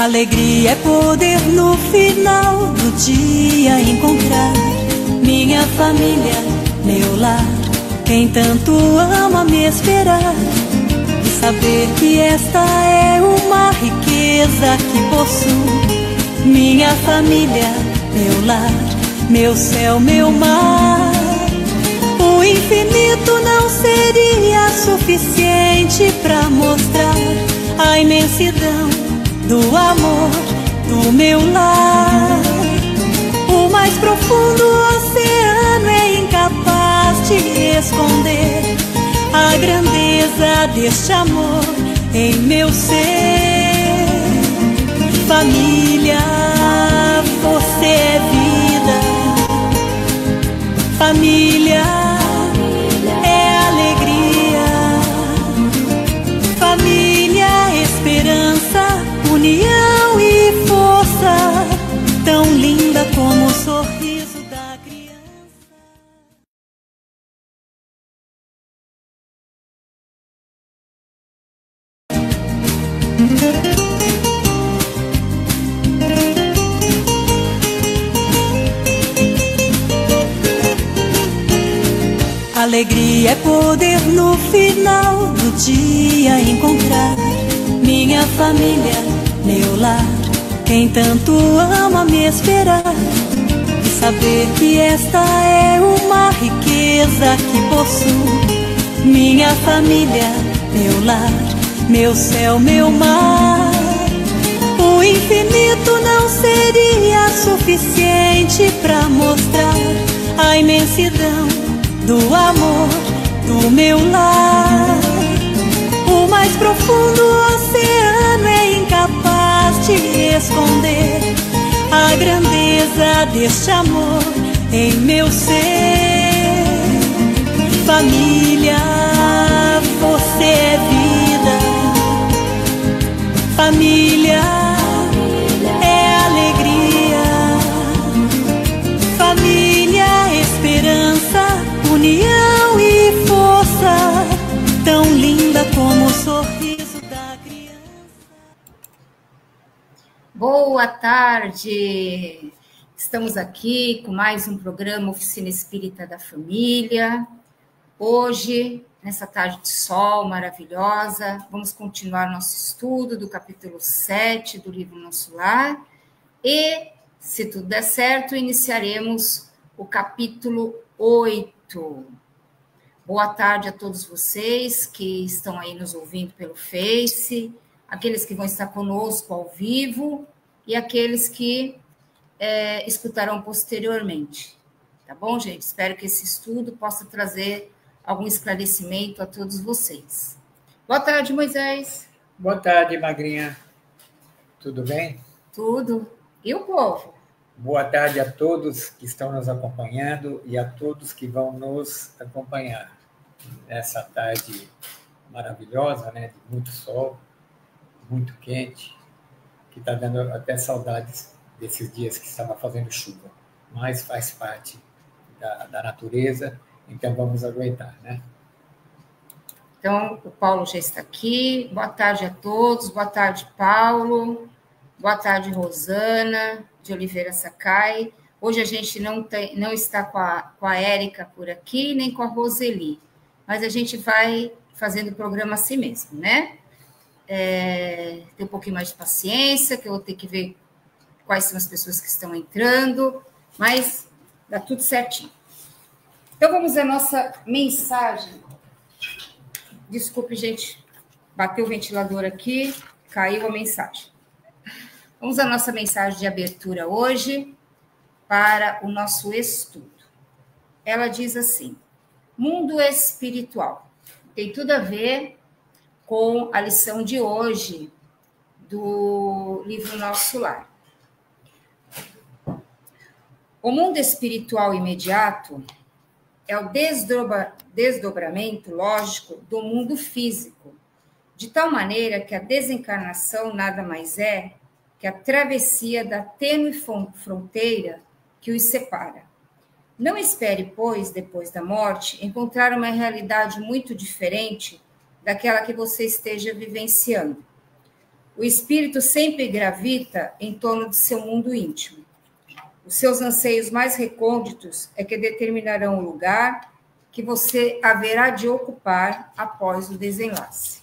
Alegria é poder no final do dia encontrar minha família, meu lar, quem tanto ama me esperar. E saber que esta é uma riqueza que possuo. Minha família, meu lar, meu céu, meu mar. O infinito não seria suficiente para mostrar a imensidão do amor do meu lar. O mais profundo oceano é incapaz de esconder a grandeza deste amor em meu ser. Família, você é vida. Família é alegria. Família, esperança, união e força, tão linda como o sorriso da criança. Alegria é poder no final do dia encontrar minha família, meu lar, quem tanto ama me esperar. E saber que esta é uma riqueza que possuo. Minha família, meu lar, meu céu, meu mar. O infinito não seria suficiente para mostrar a imensidão do amor do meu lar. O mais profundo oceano é incapaz de esconder a grandeza deste amor em meu ser. Família, você é vida. Família é alegria. Família, esperança, união e força, tão linda como o sorriso da criança. Boa tarde! Estamos aqui com mais um programa Oficina Espírita da Família. Hoje, nessa tarde de sol maravilhosa, vamos continuar nosso estudo do capítulo 7 do livro Nosso Lar e, se tudo der certo, iniciaremos o capítulo 8. Boa tarde a todos vocês que estão aí nos ouvindo pelo Face, aqueles que vão estar conosco ao vivo e aqueles que escutarão posteriormente. Tá bom, gente? Espero que esse estudo possa trazer algum esclarecimento a todos vocês. Boa tarde, Moisés. Boa tarde, Magrinha. Tudo bem? Tudo. E o povo? Boa tarde a todos que estão nos acompanhando e a todos que vão nos acompanhar nessa tarde maravilhosa, né? De muito sol, muito quente, que está dando até saudades desses dias que estava fazendo chuva, mas faz parte da natureza, então vamos aguentar, né? Então, o Paulo já está aqui. Boa tarde a todos. Boa tarde, Paulo. Boa tarde, Rosana de Oliveira Sakai. Hoje a gente não está com a Érica por aqui, nem com a Roseli, mas a gente vai fazendo o programa assim mesmo, né? Tem um pouquinho mais de paciência, que eu vou ter que ver quais são as pessoas que estão entrando, mas dá tudo certinho. Então, vamos à nossa mensagem. Desculpe, gente, bateu o ventilador aqui, caiu a mensagem. Vamos à nossa mensagem de abertura hoje para o nosso estudo. Ela diz assim: mundo espiritual. Tem tudo a ver com a lição de hoje do livro Nosso Lar. O mundo espiritual imediato é o desdobramento lógico do mundo físico, de tal maneira que a desencarnação nada mais é que a travessia da tênue fronteira que os separa. Não espere, pois, depois da morte, encontrar uma realidade muito diferente daquela que você esteja vivenciando. O espírito sempre gravita em torno de seu mundo íntimo. Os seus anseios mais recônditos é que determinarão o lugar que você haverá de ocupar após o desenlace.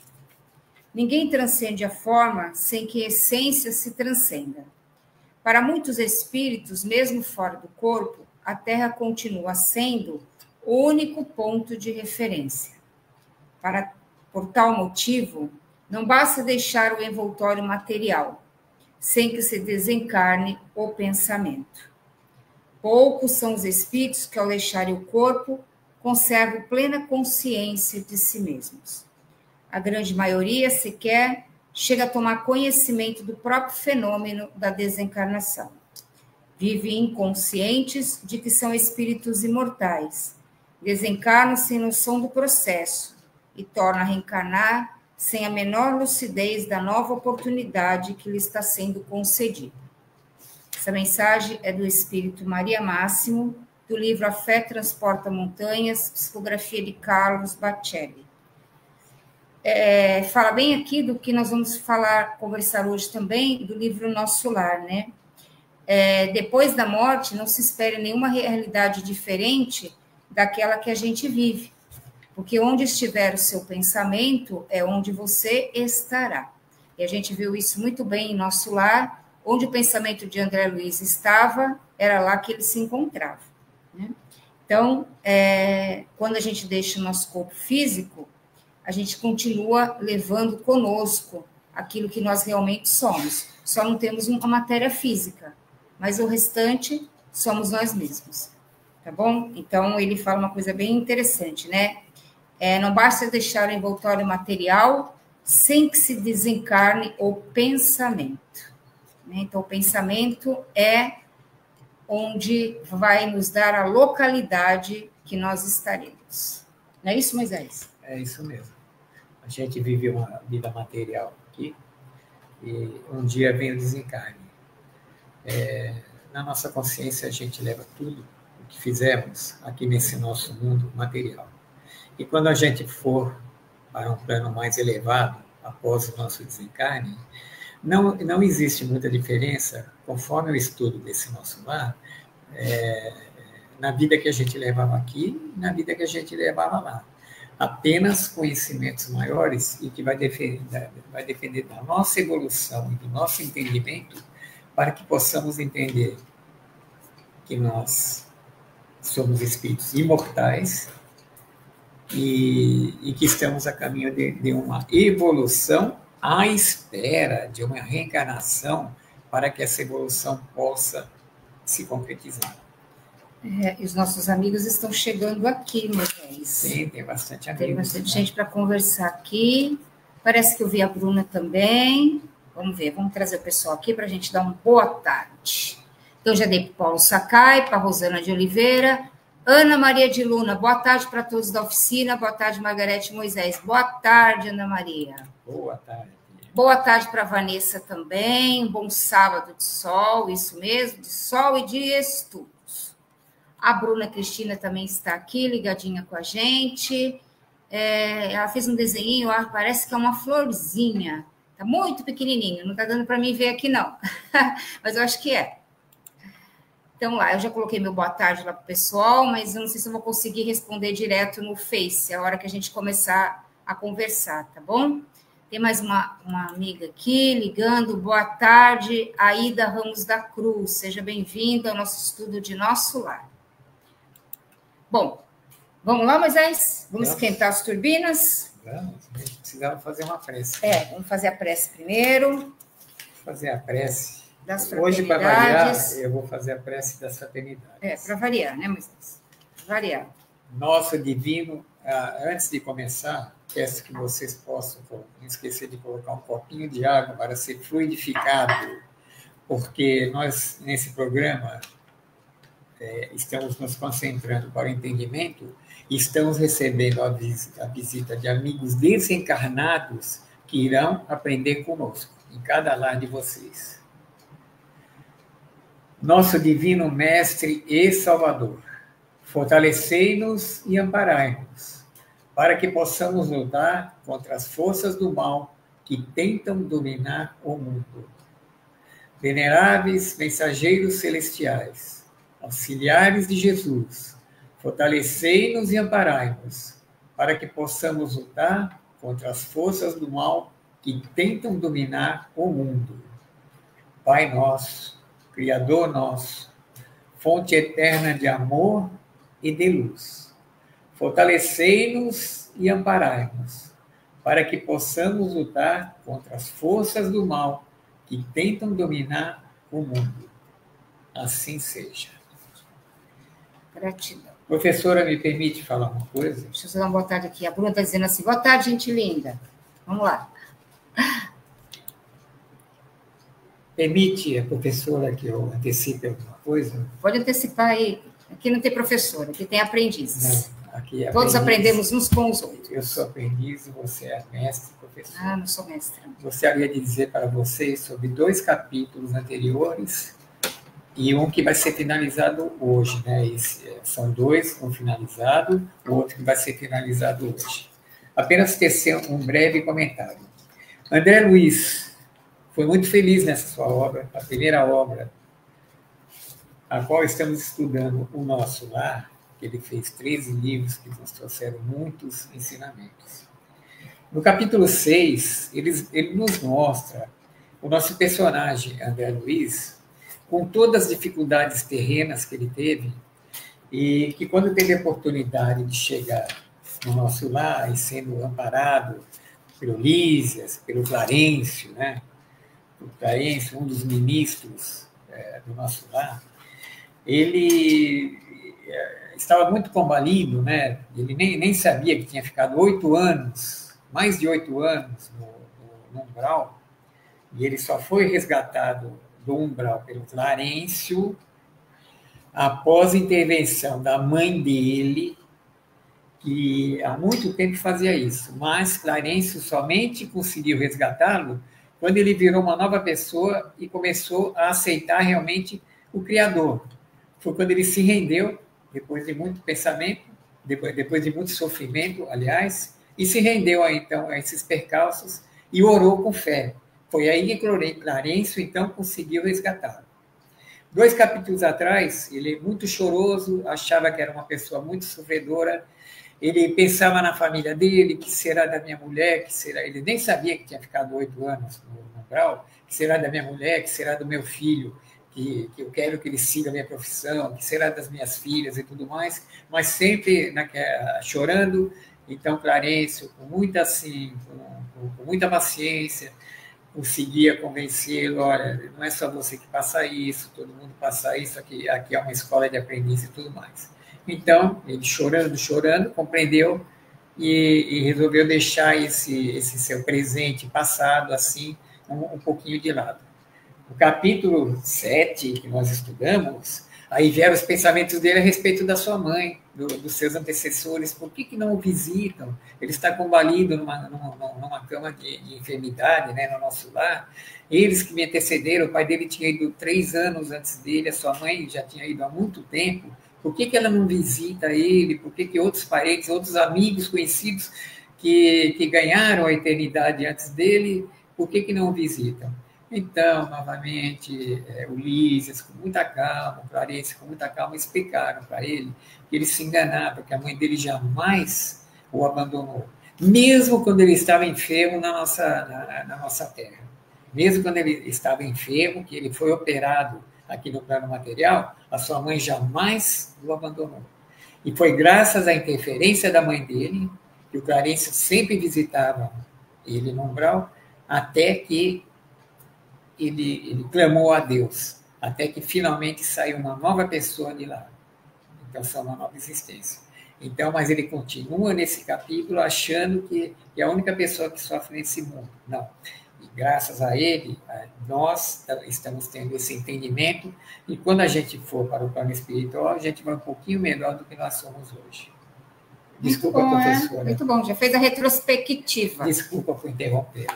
Ninguém transcende a forma sem que a essência se transcenda. Para muitos espíritos, mesmo fora do corpo, a Terra continua sendo o único ponto de referência. Por tal motivo, não basta deixar o envoltório material, sem que se desencarne o pensamento. Poucos são os espíritos que, ao deixarem o corpo, conservam plena consciência de si mesmos. A grande maioria sequer chega a tomar conhecimento do próprio fenômeno da desencarnação. Vivem inconscientes de que são espíritos imortais, desencarnam sem noção do processo e tornam a reencarnar sem a menor lucidez da nova oportunidade que lhe está sendo concedida. Essa mensagem é do Espírito Maria Máximo, do livro A Fé Transporta Montanhas, psicografia de Carlos Bacelli. Fala bem aqui do que nós vamos conversar hoje também, do livro Nosso Lar, né? Depois da morte, não se espere nenhuma realidade diferente daquela que a gente vive, porque onde estiver o seu pensamento é onde você estará. E a gente viu isso muito bem em Nosso Lar, onde o pensamento de André Luiz estava, era lá que ele se encontrava, né? Então, quando a gente deixa o nosso corpo físico, a gente continua levando conosco aquilo que nós realmente somos. Só não temos uma matéria física, mas o restante somos nós mesmos, tá bom? Então, ele fala uma coisa bem interessante, né? Não basta deixar o envoltório material sem que se desencarne o pensamento, né? Então, o pensamento é onde vai nos dar a localidade que nós estaremos. Não é isso, Moisés? É isso mesmo. A gente vive uma vida material aqui e um dia vem o desencarne. Na nossa consciência, a gente leva tudo o que fizemos aqui nesse nosso mundo material. E quando a gente for para um plano mais elevado, após o nosso desencarne, não existe muita diferença, conforme o estudo desse nosso lar, na vida que a gente levava aqui e na vida que a gente levava lá. Apenas conhecimentos maiores e que vai depender da nossa evolução e do nosso entendimento para que possamos entender que nós somos espíritos imortais e que estamos a caminho de uma evolução à espera de uma reencarnação para que essa evolução possa se concretizar. E os nossos amigos estão chegando aqui, Moisés. Sim, tem bastante amigos. Tem bastante gente para conversar aqui. Parece que eu vi a Bruna também. Vamos ver, vamos trazer o pessoal aqui para a gente dar uma boa tarde. Então, já dei para o Paulo Sakai, para a Rosana de Oliveira, Ana Maria de Luna, boa tarde para todos da oficina, boa tarde, Margarete Moisés. Boa tarde, Ana Maria. Boa tarde. Boa tarde para a Vanessa também, um bom sábado de sol, isso mesmo, de sol e de estudos. A Bruna Cristina também está aqui, ligadinha com a gente. Ela fez um desenho, parece que é uma florzinha. Está muito pequenininho, não está dando para mim ver aqui, não. Mas eu acho que é. Então, lá, eu já coloquei meu boa tarde lá para o pessoal, mas eu não sei se eu vou conseguir responder direto no Face, a hora que a gente começar a conversar, tá bom? Tem mais uma amiga aqui ligando. Boa tarde, Aida Ramos da Cruz. Seja bem-vinda ao nosso estudo de Nosso Lar. Bom, vamos lá, Moisés? Vamos esquentar as turbinas? Vamos, a gente precisava fazer uma prece. Vamos fazer a prece primeiro. Fazer a prece. Das hoje, para variar, eu vou fazer a prece das fraternidades. Para variar, né, Moisés? Para variar. Nosso divino, antes de começar, peço que vocês possam não esquecer de colocar um copinho de água para ser fluidificado, porque nós, nesse programa, estamos nos concentrando para o entendimento e estamos recebendo a visita de amigos desencarnados que irão aprender conosco, em cada lar de vocês. Nosso divino Mestre e Salvador, fortalecei-nos e amparai-nos, para que possamos lutar contra as forças do mal que tentam dominar o mundo. Veneráveis mensageiros celestiais, auxiliares de Jesus, fortalecei-nos e amparai-nos, para que possamos lutar contra as forças do mal que tentam dominar o mundo. Pai nosso, Criador nosso, fonte eterna de amor e de luz, fortalecei-nos e amparai-nos, para que possamos lutar contra as forças do mal que tentam dominar o mundo. Assim seja. Gratidão. Professora, me permite falar uma coisa? Deixa eu só dar uma boa tarde aqui. A Bruna está dizendo assim, boa tarde, gente linda. Vamos lá. Permite a professora que eu antecipe alguma coisa? Pode antecipar aí. Aqui não tem professora, aqui tem aprendizes. Não, aqui é Todos aprendiz. aprendemos uns com os outros. Eu sou aprendiz e você é mestre, professor. Ah, não sou mestra. Gostaria de dizer para vocês sobre 2 capítulos anteriores e um que vai ser finalizado hoje, né? São 2, um finalizado, o outro que vai ser finalizado hoje. Apenas tecer um breve comentário. André Luiz foi muito feliz nessa sua obra, a primeira obra, a qual estamos estudando, O Nosso Lar, que ele fez 13 livros que nos trouxeram muitos ensinamentos. No capítulo 6, ele nos mostra o nosso personagem, André Luiz, com todas as dificuldades terrenas que ele teve, e que quando teve a oportunidade de chegar no nosso lar e sendo amparado pelo Lísias, pelo Clarencio, né? O Clarencio, um dos ministros do nosso lar, ele estava muito combalido, né? Ele nem sabia que tinha ficado 8 anos, mais de 8 anos no umbral, e ele só foi resgatado do umbral pelo Clarencio após a intervenção da mãe dele, que há muito tempo fazia isso, mas Clarencio somente conseguiu resgatá-lo quando ele virou uma nova pessoa e começou a aceitar realmente o Criador. Foi quando ele se rendeu, depois de muito pensamento, depois de muito sofrimento, aliás, e se rendeu então a esses percalços e orou com fé. Foi aí que Clarencio então conseguiu resgatá-lo. 2 capítulos atrás, ele muito choroso, achava que era uma pessoa muito sofredora, ele pensava na família dele, que será da minha mulher, que será... Ele nem sabia que tinha ficado 8 anos no umbral, que será da minha mulher, que será do meu filho, que eu quero que ele siga a minha profissão, que será das minhas filhas e tudo mais, mas sempre chorando. Então, Clarencio, com muita paciência, conseguia convencê-lo, olha, não é só você que passa isso, todo mundo passa isso, aqui é uma escola de aprendiz e tudo mais. Então, ele chorando, compreendeu e resolveu deixar esse seu presente passado, assim, um pouquinho de lado. No capítulo 7, que nós estudamos, aí vieram os pensamentos dele a respeito da sua mãe, dos seus antecessores. Por que não o visitam? Ele está combalido numa cama de enfermidade, né, no nosso lar. Eles que me antecederam, o pai dele tinha ido 3 anos antes dele, a sua mãe já tinha ido há muito tempo. Por que ela não visita ele? Por que outros parentes, outros amigos conhecidos que ganharam a eternidade antes dele, por que não o visitam? Então, novamente, Ulisses, com muita calma, Clarencio, com muita calma, explicaram para ele que ele se enganava, que a mãe dele jamais o abandonou, mesmo quando ele estava enfermo na nossa terra. Mesmo quando ele estava enfermo, que ele foi operado aqui no plano material, a sua mãe jamais o abandonou. E foi graças à interferência da mãe dele, que o Clarencio sempre visitava ele no umbral, até que ele clamou a Deus, até que finalmente saiu uma nova pessoa de lá. Então, são uma nova existência. Então, mas ele continua nesse capítulo achando que é a única pessoa que sofre nesse mundo. Não. E graças a ele, nós estamos tendo esse entendimento, e quando a gente for para o plano espiritual, a gente vai um pouquinho melhor do que nós somos hoje. Desculpa, muito bom, professora. Muito bom, já fez a retrospectiva. Desculpa por interromper.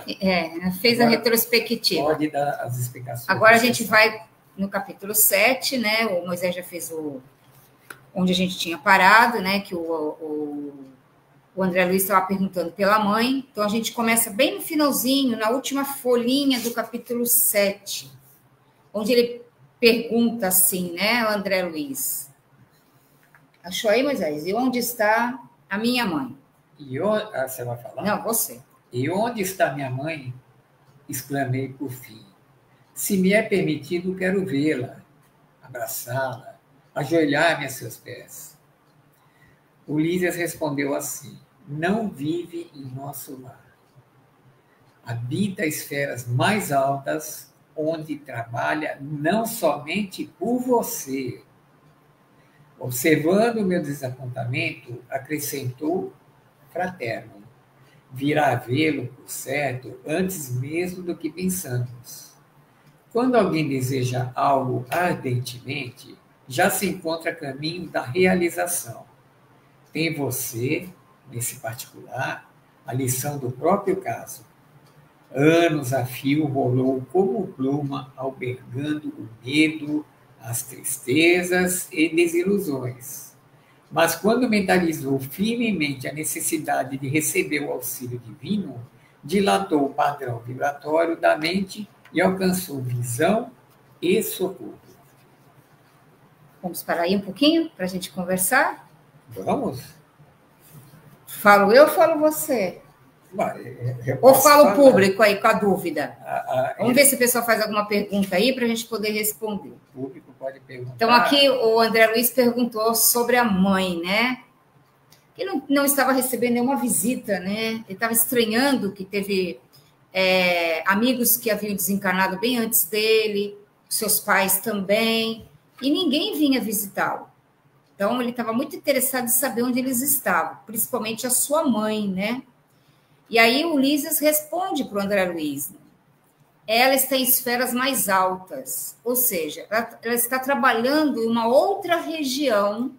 Fez agora, a retrospectiva. Pode dar as explicações. Agora a gente vai no capítulo 7, né? O Moisés já fez onde a gente tinha parado, né? Que o O André Luiz estava perguntando pela mãe. Então, a gente começa bem no finalzinho, na última folhinha do capítulo 7, onde ele pergunta assim, né, o André Luiz? Achou aí, Moisés? E onde está a minha mãe? Você vai falar? Não, você. E onde está minha mãe? Exclamei por fim. Se me é permitido, quero vê-la, abraçá-la, ajoelhar-me a seus pés. Ulisses respondeu assim: não vive em nosso lar. Habita esferas mais altas, onde trabalha não somente por você. Observando o meu desapontamento, acrescentou fraterno: virá vê-lo, por certo, antes mesmo do que pensamos. Quando alguém deseja algo ardentemente, já se encontra a caminho da realização. Tem você, nesse particular, a lição do próprio caso. Anos a fio rolou como pluma, albergando o medo, as tristezas e desilusões. Mas quando mentalizou firmemente a necessidade de receber o auxílio divino, dilatou o padrão vibratório da mente e alcançou visão e socorro. Vamos parar aí um pouquinho para a gente conversar? Vamos? Falo eu ou falo você? Ou falo o público aí com a dúvida? Vamos ver se o pessoal faz alguma pergunta aí para a gente poder responder. O público pode perguntar. Então, aqui o André Luiz perguntou sobre a mãe, né? Ele não estava recebendo nenhuma visita, né? Ele estava estranhando que teve amigos que haviam desencarnado bem antes dele, seus pais também, e ninguém vinha visitá-lo. Então, ele estava muito interessado em saber onde eles estavam, principalmente a sua mãe, né? E aí o Ulisses responde para o André Luiz: ela está em esferas mais altas, ou seja, ela está trabalhando em uma outra região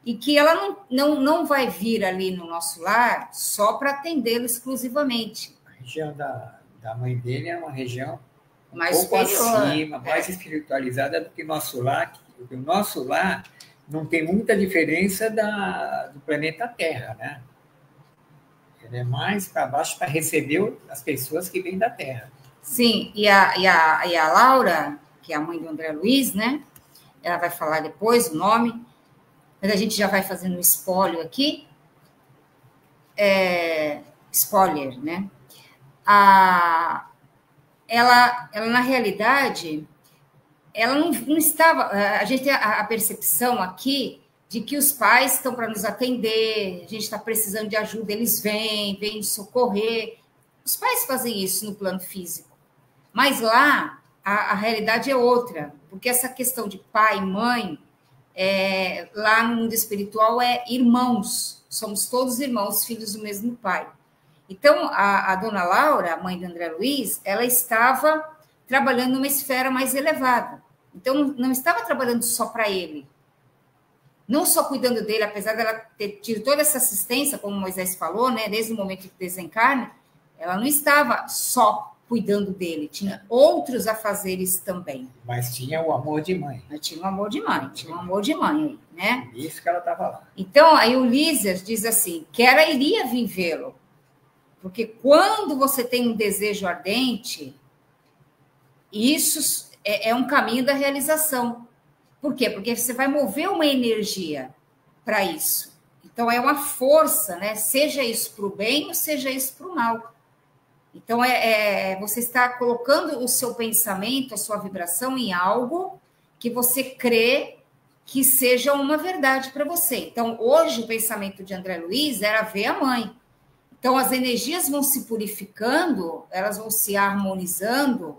e que ela não vai vir ali no nosso lar só para atendê-lo exclusivamente. A região da mãe dele é uma região mais pouco superior, acima, mais espiritualizada do que o nosso lar, porque o nosso lar não tem muita diferença do planeta Terra, né? Ele é mais para baixo para receber as pessoas que vêm da Terra. Sim, e a Laura, que é a mãe do André Luiz, né? Ela vai falar depois o nome, mas a gente já vai fazendo um spoiler aqui. Spoiler, né? Ela, na realidade, ela não estava... A gente tem a percepção aqui de que os pais estão para nos atender, a gente está precisando de ajuda, eles vêm nos socorrer. Os pais fazem isso no plano físico. Mas lá, a realidade é outra, porque essa questão de pai e mãe, lá no mundo espiritual, é irmãos. Somos todos irmãos, filhos do mesmo pai. Então, a dona Laura, a mãe do André Luiz, ela estava trabalhando numa esfera mais elevada. Então, não estava trabalhando só para ele. Não só cuidando dele, apesar dela ter tido toda essa assistência, como Moisés falou, né, desde o momento que desencarna, ela não estava só cuidando dele, tinha outros afazeres também. Mas tinha o amor de mãe. Tinha um amor de mãe, aí, né? Isso que ela estava lá. Então, aí o Ulisses diz assim, que ela iria vir vê-lo, porque quando você tem um desejo ardente, isso é um caminho da realização. Por quê? Porque você vai mover uma energia para isso. Então, é uma força, né? Seja isso para o bem ou seja isso para o mal. Então, você está colocando o seu pensamento, a sua vibração em algo que você crê que seja uma verdade para você. Então, hoje, o pensamento de André Luiz era ver a mãe. Então, as energias vão se purificando, elas vão se harmonizando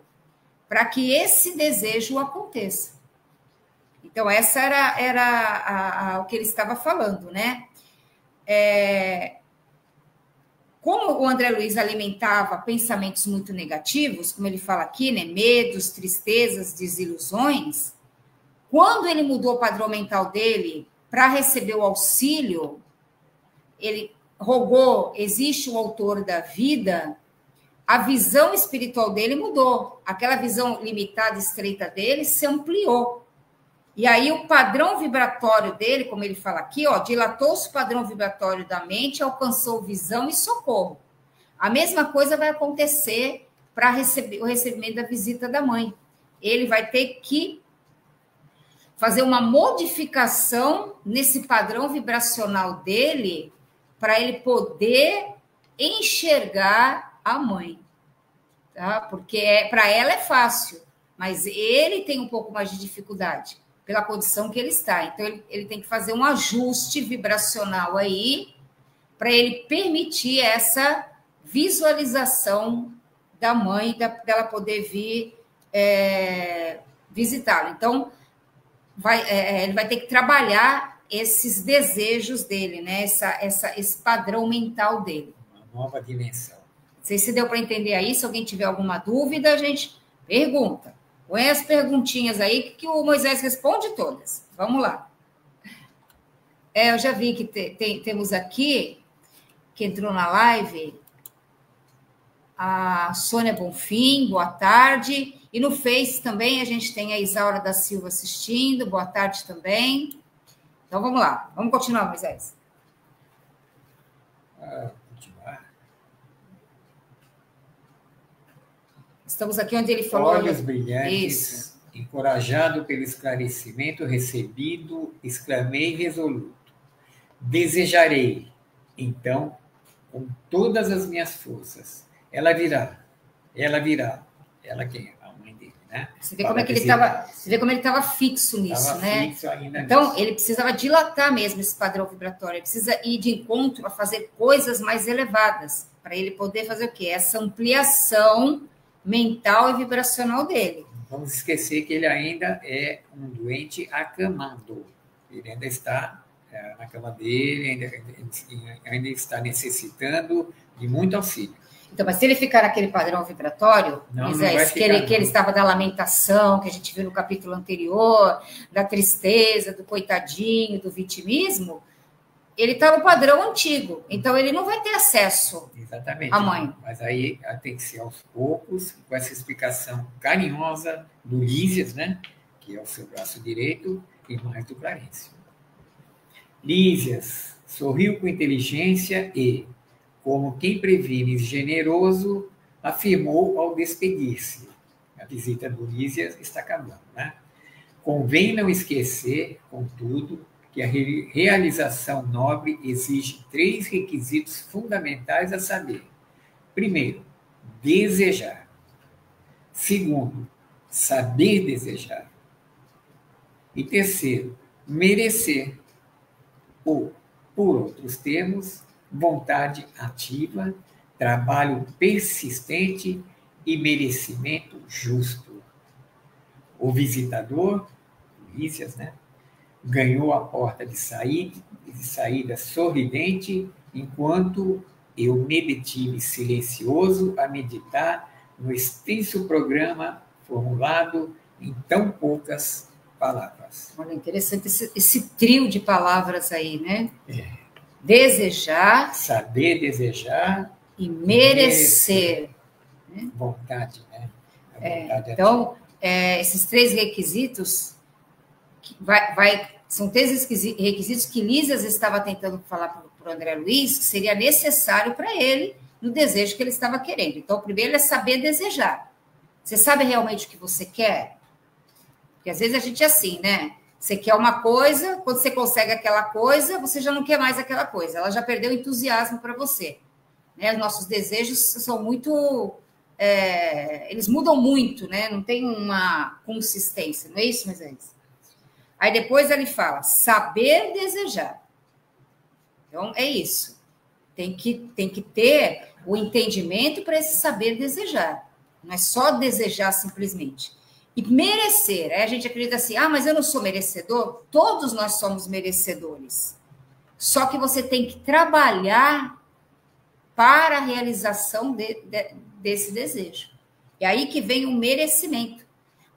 para que esse desejo aconteça. Então, essa era o que ele estava falando, né? Como o André Luiz alimentava pensamentos muito negativos, como ele fala aqui, né? Medos, tristezas, desilusões, quando ele mudou o padrão mental dele para receber o auxílio, ele rogou, existe o autor da vida, a visão espiritual dele mudou. Aquela visão limitada, estreita dele se ampliou. E aí o padrão vibratório dele, como ele fala aqui, ó, dilatou-se o padrão vibratório da mente, alcançou visão e socorro. A mesma coisa vai acontecer para o recebimento da visita da mãe. Ele vai ter que fazer uma modificação nesse padrão vibracional dele para ele poder enxergar a mãe. Tá? Porque para ela é fácil, mas ele tem um pouco mais de dificuldade pela condição que ele está. Então, ele tem que fazer um ajuste vibracional aí para ele permitir essa visualização da mãe, dela poder vir visitá-lo. Então, ele vai ter que trabalhar esses desejos dele, né? Esse padrão mental dele. Uma nova dimensão. Não sei se deu para entender aí. Se alguém tiver alguma dúvida, a gente pergunta. Põe as perguntinhas aí que o Moisés responde todas. Vamos lá. Eu já vi que temos aqui, que entrou na live, a Sônia Bonfim, boa tarde. E no Face também a gente tem a Isaura da Silva assistindo, boa tarde também. Então vamos lá, vamos continuar, Moisés. Continuar. Estamos aqui onde ele falou. Olhos brilhantes, isso. Encorajado pelo esclarecimento recebido, exclamei resoluto. Desejarei, então, com todas as minhas forças. Ela virá. Ela quem? A mãe dele, né? Você vê como ele estava fixo nisso, né? Fixo ainda então, nisso. ele precisava dilatar mesmo esse padrão vibratório. Ele precisa ir de encontro a fazer coisas mais elevadas, para ele poder fazer o quê? Essa ampliação mental e vibracional dele. Vamos esquecer que ele ainda é um doente acamado. Ele ainda está na cama dele, ainda está necessitando de muito auxílio. Então, mas se ele ficar naquele padrão vibratório, Moisés, que ele estava da lamentação, que a gente viu no capítulo anterior, da tristeza, do coitadinho, do vitimismo, ele está no padrão antigo. Então, ele não vai ter acesso à mãe. Mas aí tem que ser aos poucos, com essa explicação carinhosa do Lísias, né? Que é o seu braço direito, e mais do Clarencio. Lísias sorriu com inteligência e, como quem previne generoso, afirmou ao despedir-se. A visita do Lísias está acabando, né? Convém não esquecer, contudo, que a realização nobre exige 3 requisitos fundamentais a saber. Primeiro, desejar. Segundo, saber desejar. E terceiro, merecer. Ou, por outros termos, vontade ativa, trabalho persistente e merecimento justo. O visitador, Lísias, né, ganhou a porta de saída sorridente, enquanto eu me detive silencioso a meditar no extenso programa formulado em tão poucas palavras. Olha, interessante esse trio de palavras aí, né? Desejar, saber desejar e merecer. Né? Vontade, né? Então, esses 3 requisitos são 3 requisitos que Lísias estava tentando falar para o André Luiz, que seria necessário para ele no desejo que ele estava querendo. Então, o primeiro é saber desejar. Você sabe realmente o que você quer? Porque às vezes a gente é assim, né? Você quer uma coisa, quando você consegue aquela coisa, você já não quer mais aquela coisa. Ela já perdeu o entusiasmo para você. Né? Os nossos desejos são muito... eles mudam muito, né? Não tem uma consistência, não é isso, Moisés? Aí depois ele fala, saber desejar. Então, é isso. Tem que ter o entendimento para esse saber desejar. Não é só desejar simplesmente. E merecer. Aí a gente acredita assim, mas eu não sou merecedor? Todos nós somos merecedores. Só que você tem que trabalhar para a realização desse desejo. E aí que vem o merecimento.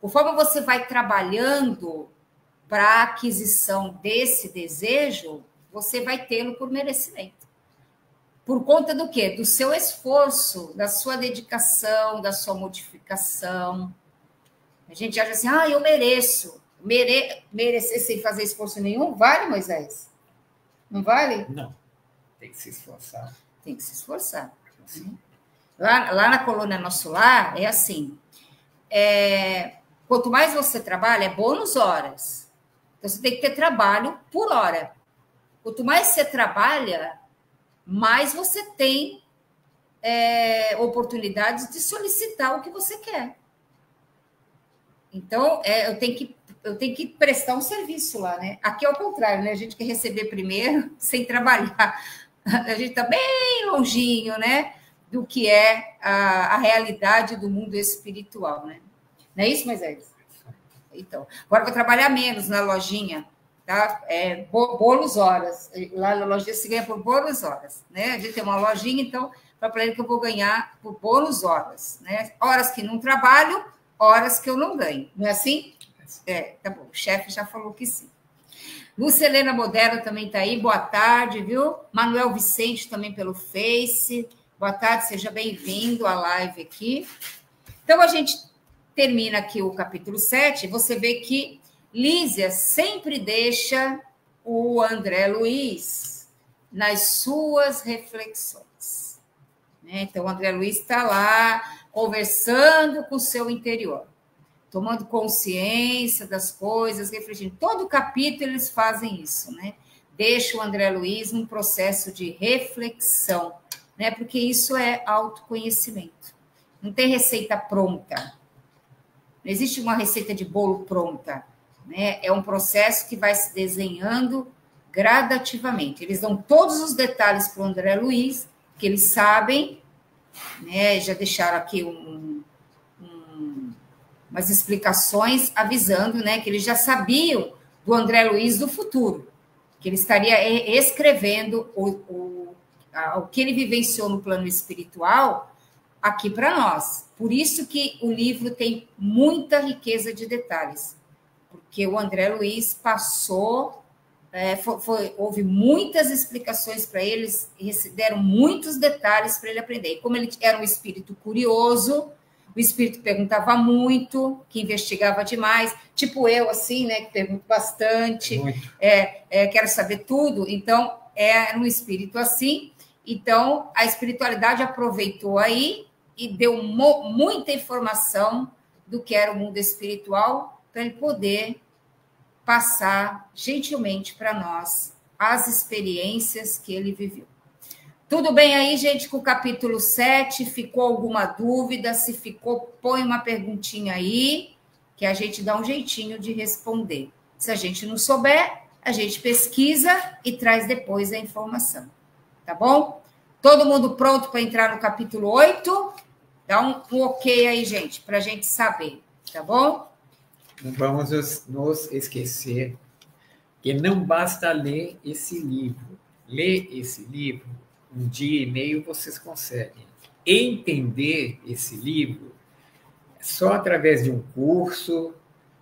Conforme você vai trabalhando para a aquisição desse desejo, você vai tê-lo por merecimento. Por conta do quê? Do seu esforço, da sua dedicação, da sua modificação. A gente acha assim, eu mereço. merecer sem fazer esforço nenhum, vale, Moisés? Não vale? Não, tem que se esforçar. Tem que se esforçar. Lá na colônia Nosso Lar, é assim, quanto mais você trabalha, é bônus horas. Então, você tem que ter trabalho por hora. Quanto mais você trabalha, mais você tem oportunidades de solicitar o que você quer. Então, eu tenho que prestar um serviço lá, né? Aqui é o contrário, né? A gente quer receber primeiro, sem trabalhar. A gente está bem longinho, né? Do que é a realidade do mundo espiritual, né? Não é isso, Moisés? Então, agora vou trabalhar menos na lojinha, tá? Bônus horas. Lá na lojinha se ganha por bônus horas, né? A gente tem uma lojinha, então, para ele que eu vou ganhar por bônus horas, né? Horas que não trabalho, horas que eu não ganho. Não é assim? Tá bom. O chefe já falou que sim. Lúcia Helena Modelo também está aí. Boa tarde, viu? Manuel Vicente também pelo Face. Boa tarde, seja bem-vindo à live aqui. Então, a gente termina aqui o capítulo 7. Você vê que Lísia sempre deixa o André Luiz nas suas reflexões, né? Então, o André Luiz está lá conversando com o seu interior, tomando consciência das coisas, refletindo. Todo capítulo eles fazem isso, né? Deixa o André Luiz num processo de reflexão, né? Porque isso é autoconhecimento. Não tem receita pronta. Não existe uma receita de bolo pronta, né? É um processo que vai se desenhando gradativamente. Eles dão todos os detalhes para o André Luiz, que eles sabem, né? Já deixaram aqui umas explicações avisando, né, que eles já sabiam do André Luiz do futuro, que ele estaria escrevendo o que ele vivenciou no plano espiritual aqui para nós. Por isso que o livro tem muita riqueza de detalhes, porque o André Luiz passou, houve muitas explicações para eles, deram muitos detalhes para ele aprender. E como ele era um espírito curioso, o espírito perguntava muito, que investigava demais, tipo eu, assim, né, que pergunto bastante, quero saber tudo. Então, era um espírito assim. Então, a espiritualidade aproveitou aí e deu muita informação do que era o mundo espiritual para ele poder passar gentilmente para nós as experiências que ele viveu. Tudo bem aí, gente, com o capítulo 7? Ficou alguma dúvida? Se ficou, põe uma perguntinha aí, que a gente dá um jeitinho de responder. Se a gente não souber, a gente pesquisa e traz depois a informação. Tá bom? Todo mundo pronto para entrar no capítulo 8? Dá um ok aí, gente, para a gente saber. Tá bom? Não vamos nos esquecer que não basta ler esse livro. Ler esse livro, um dia e meio vocês conseguem. Entender esse livro só através de um curso,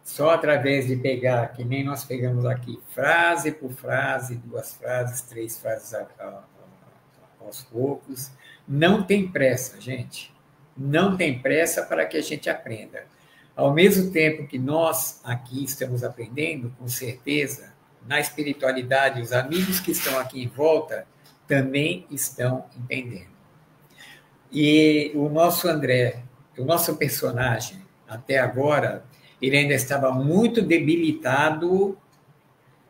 só através de pegar, que nem nós pegamos aqui, frase por frase, 2 frases, 3 frases aos poucos. Não tem pressa, gente. Não tem pressa para que a gente aprenda. Ao mesmo tempo que nós aqui estamos aprendendo, com certeza, na espiritualidade, os amigos que estão aqui em volta também estão entendendo. E o nosso André, o nosso personagem, até agora, ele ainda estava muito debilitado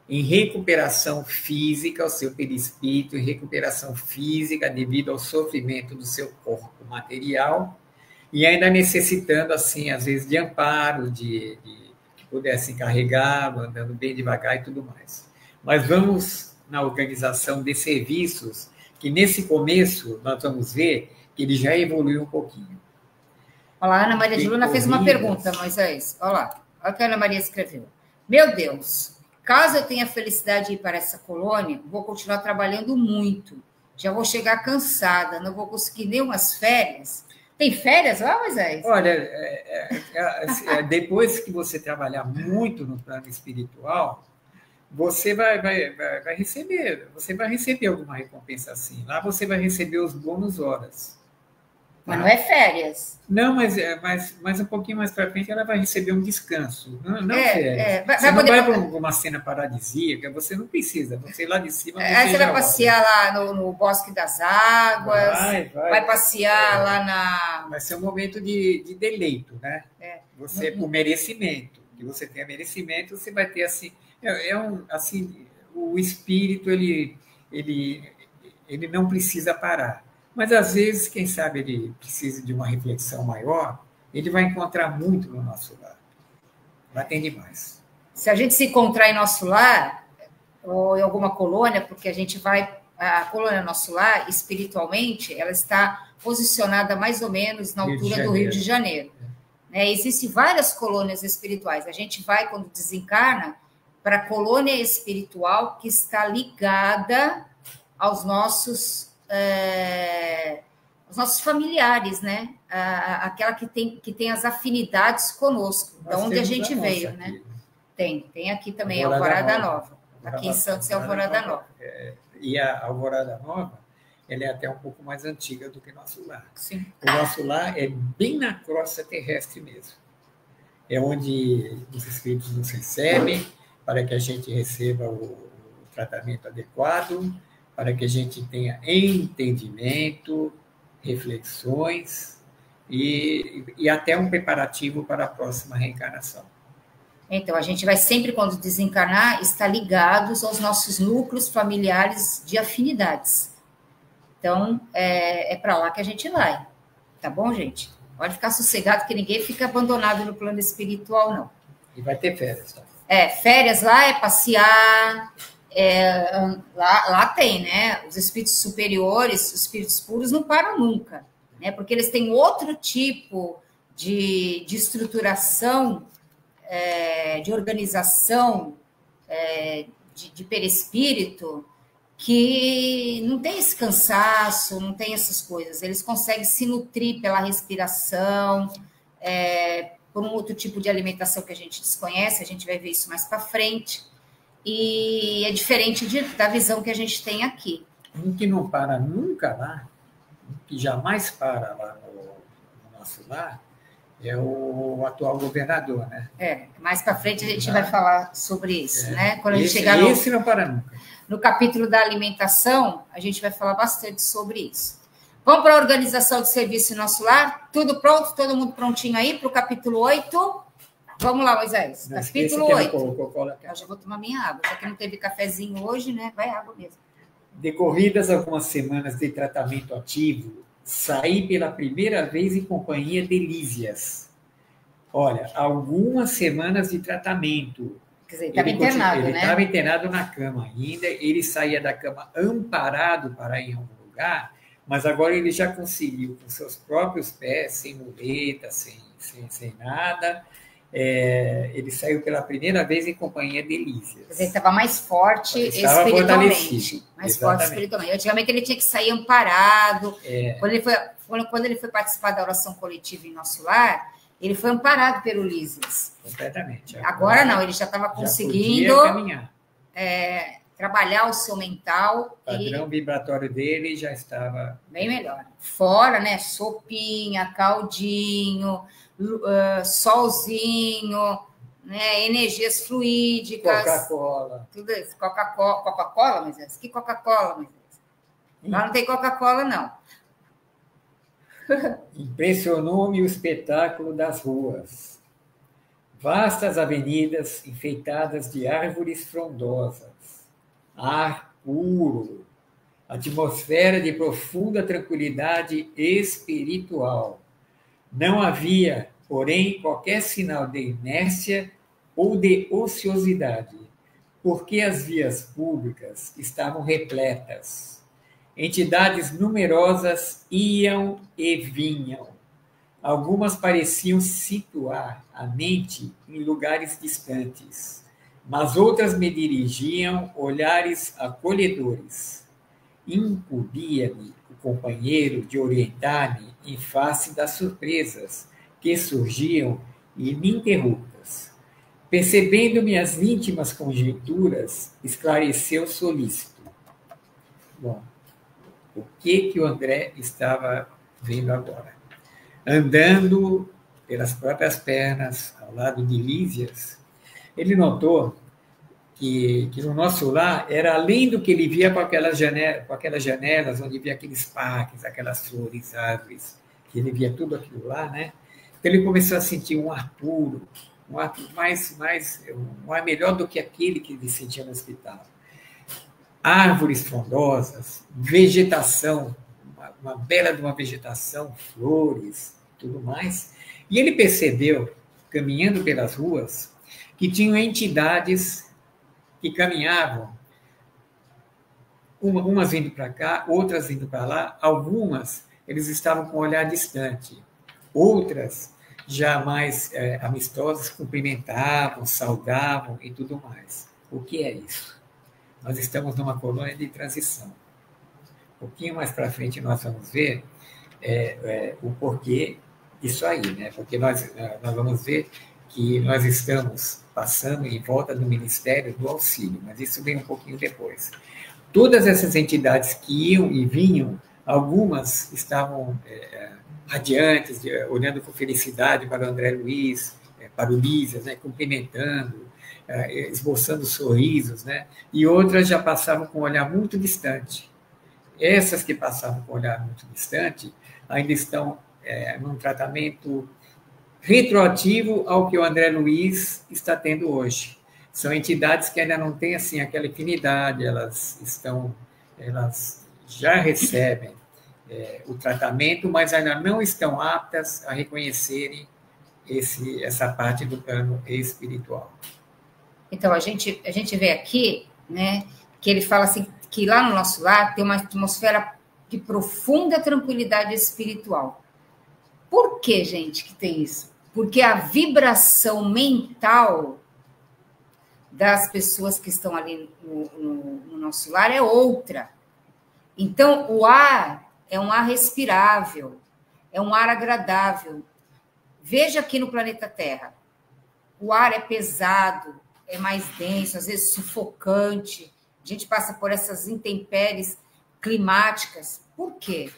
em recuperação física, o seu perispírito, em recuperação física devido ao sofrimento do seu corpo material, e ainda necessitando, assim, às vezes, de amparo, de que pudessem carregá-lo, andando bem devagar e tudo mais. Mas vamos na organização de serviços, que nesse começo nós vamos ver que ele já evoluiu um pouquinho. Olha lá, a Ana Maria de Luna fez uma pergunta, Moisés. Olha lá, olha o que a Ana Maria escreveu. Meu Deus, caso eu tenha a felicidade de ir para essa colônia, vou continuar trabalhando muito. Já vou chegar cansada, não vou conseguir nem umas férias. Tem férias lá, Moisés? Olha, depois que você trabalhar muito no plano espiritual, você vai receber alguma recompensa assim. Lá você vai receber os bônus horas. Mas não é férias. Não, mas um pouquinho mais para frente ela vai receber um descanso. Não férias. Vai Você não poder... vai para uma cena paradisíaca, você não precisa. Você lá de cima... Aí você vai passear lá no Bosque das Águas, vai passear lá na... Vai ser um momento de deleito, né? Você, por merecimento. Que você tenha merecimento, você vai ter assim... assim, o espírito, ele não precisa parar. Mas, às vezes, quem sabe ele precisa de uma reflexão maior, ele vai encontrar muito no nosso lar. Vai ter demais. Se a gente se encontrar em nosso lar, ou em alguma colônia, porque a gente vai... A colônia Nosso Lar, espiritualmente, ela está posicionada mais ou menos na altura do Rio de Janeiro. Existem várias colônias espirituais. A gente vai, quando desencarna, para a colônia espiritual que está ligada aos nossos familiares, né? Aquela que tem as afinidades conosco, de onde a gente veio, né? Tem aqui também, Alvorada Nova. Aqui em Santos é Alvorada Nova. E a Alvorada Nova, ela é até um pouco mais antiga do que nosso lar. Sim. O nosso lar é bem na crosta terrestre mesmo. É onde os espíritos nos recebem, para que a gente receba o tratamento adequado, para que a gente tenha entendimento, reflexões e até um preparativo para a próxima reencarnação. Então, a gente vai sempre, quando desencarnar, estar ligados aos nossos núcleos familiares de afinidades. Então, é para lá que a gente vai. Tá bom, gente? Pode ficar sossegado que ninguém fica abandonado no plano espiritual, não. E vai ter férias, tá? Férias lá é passear, lá tem, né? Os espíritos superiores, os espíritos puros não param nunca, né? Porque eles têm outro tipo de estruturação, de organização, de perispírito, que não tem esse cansaço, não tem essas coisas. Eles conseguem se nutrir pela respiração, por um outro tipo de alimentação que a gente desconhece, a gente vai ver isso mais para frente, e é diferente da visão que a gente tem aqui. Um que não para nunca lá, que jamais para lá no nosso lar, é o atual governador, né? Mais para frente a gente vai falar sobre isso, né? Quando a gente chegar esse não para nunca. No capítulo da alimentação, a gente vai falar bastante sobre isso. Vamos para a organização de serviço em nosso lar? Tudo pronto? Todo mundo prontinho aí para o capítulo 8? Vamos lá, Moisés. Não, capítulo 8. Eu já vou tomar minha água, já que não teve cafezinho hoje, né? Vai água mesmo. Decorridas algumas semanas de tratamento ativo, saí pela primeira vez em companhia de Lísias. Olha, algumas semanas de tratamento. Quer dizer, estava internado, né? Ele estava internado na cama ainda, ele saía da cama amparado para ir em algum lugar, mas agora ele já conseguiu, com seus próprios pés, sem muleta, sem nada, ele saiu pela primeira vez em companhia de Lísias. Quer dizer, ele estava mais forte espiritualmente. Mais forte espiritualmente. Antigamente ele tinha que sair amparado. Quando ele foi participar da oração coletiva em nosso lar, ele foi amparado pelo Lísias. Completamente. Agora não, ele já estava conseguindo trabalhar o seu mental. O padrão vibratório dele já estava... bem melhor. Fora, né? Sopinha, caldinho, solzinho, né? Energias fluídicas. Coca-Cola. Tudo isso. Coca-Cola, Moisés? Que Coca-Cola, Moisés? Lá não tem Coca-Cola, não. Impressionou-me o espetáculo das ruas. Vastas avenidas enfeitadas de árvores frondosas. Ar puro. Atmosfera de profunda tranquilidade espiritual. Não havia, porém, qualquer sinal de inércia ou de ociosidade, porque as vias públicas estavam repletas. Entidades numerosas iam e vinham. Algumas pareciam situar a mente em lugares distantes, mas outras me dirigiam olhares acolhedores. Incumbia-me o companheiro de orientar-me em face das surpresas que surgiam ininterruptas. Percebendo minhas íntimas conjecturas, esclareceu solícito. Bom, o que o André estava vendo agora? andando pelas próprias pernas, ao lado de Lísias, ele notou que no nosso lar era além do que ele via com aquelas janelas onde via aqueles parques, aquelas flores, árvores, que ele via tudo aquilo lá, né? Então ele começou a sentir um ar puro, um ar um ar melhor do que aquele que ele sentia no hospital. Árvores frondosas, vegetação, uma bela de uma vegetação, flores, tudo mais. E ele percebeu, caminhando pelas ruas, que tinham entidades que caminhavam, umas vindo para cá, outras vindo para lá, algumas eles estavam com o olhar distante, outras já mais amistosas, cumprimentavam, saudavam e tudo mais. O que é isso? Nós estamos numa colônia de transição. Um pouquinho mais para frente nós vamos ver o porquê disso aí, né? Porque nós vamos ver que nós estamos passando em volta do Ministério do Auxílio, mas isso vem um pouquinho depois. Todas essas entidades que iam e vinham, algumas estavam radiantes, olhando com felicidade para o André Luiz, para o Lísias, né, cumprimentando, esboçando sorrisos, né, e outras já passavam com um olhar muito distante. Essas que passavam com um olhar muito distante ainda estão num tratamento retroativo ao que o André Luiz está tendo hoje. São entidades que ainda não têm assim aquela afinidade, elas já recebem o tratamento, mas ainda não estão aptas a reconhecerem essa parte do plano espiritual. Então, a gente vê aqui, né, que ele fala assim, que lá no nosso lar tem uma atmosfera de profunda tranquilidade espiritual. Por que, gente, que tem isso? Porque a vibração mental das pessoas que estão ali no nosso lar é outra. Então, o ar é um ar respirável, é um ar agradável. Veja aqui no planeta Terra, o ar é pesado, é mais denso, às vezes sufocante. A gente passa por essas intempéries climáticas. Por quê?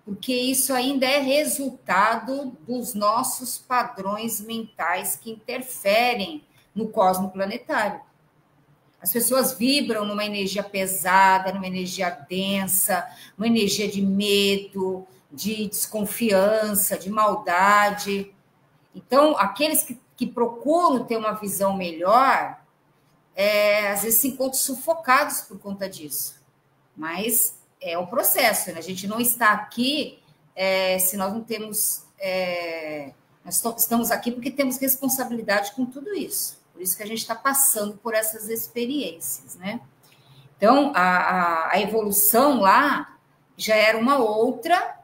Porque isso ainda é resultado dos nossos padrões mentais que interferem no cosmo planetário. As pessoas vibram numa energia pesada, numa energia densa, uma energia de medo, de desconfiança, de maldade. Então, aqueles que procuram ter uma visão melhor, às vezes se encontram sufocados por conta disso. Mas é o processo, né? A gente não está aqui se nós não temos... nós estamos aqui porque temos responsabilidade com tudo isso. Por isso que a gente está passando por essas experiências, né? Então, a evolução lá já era uma outra,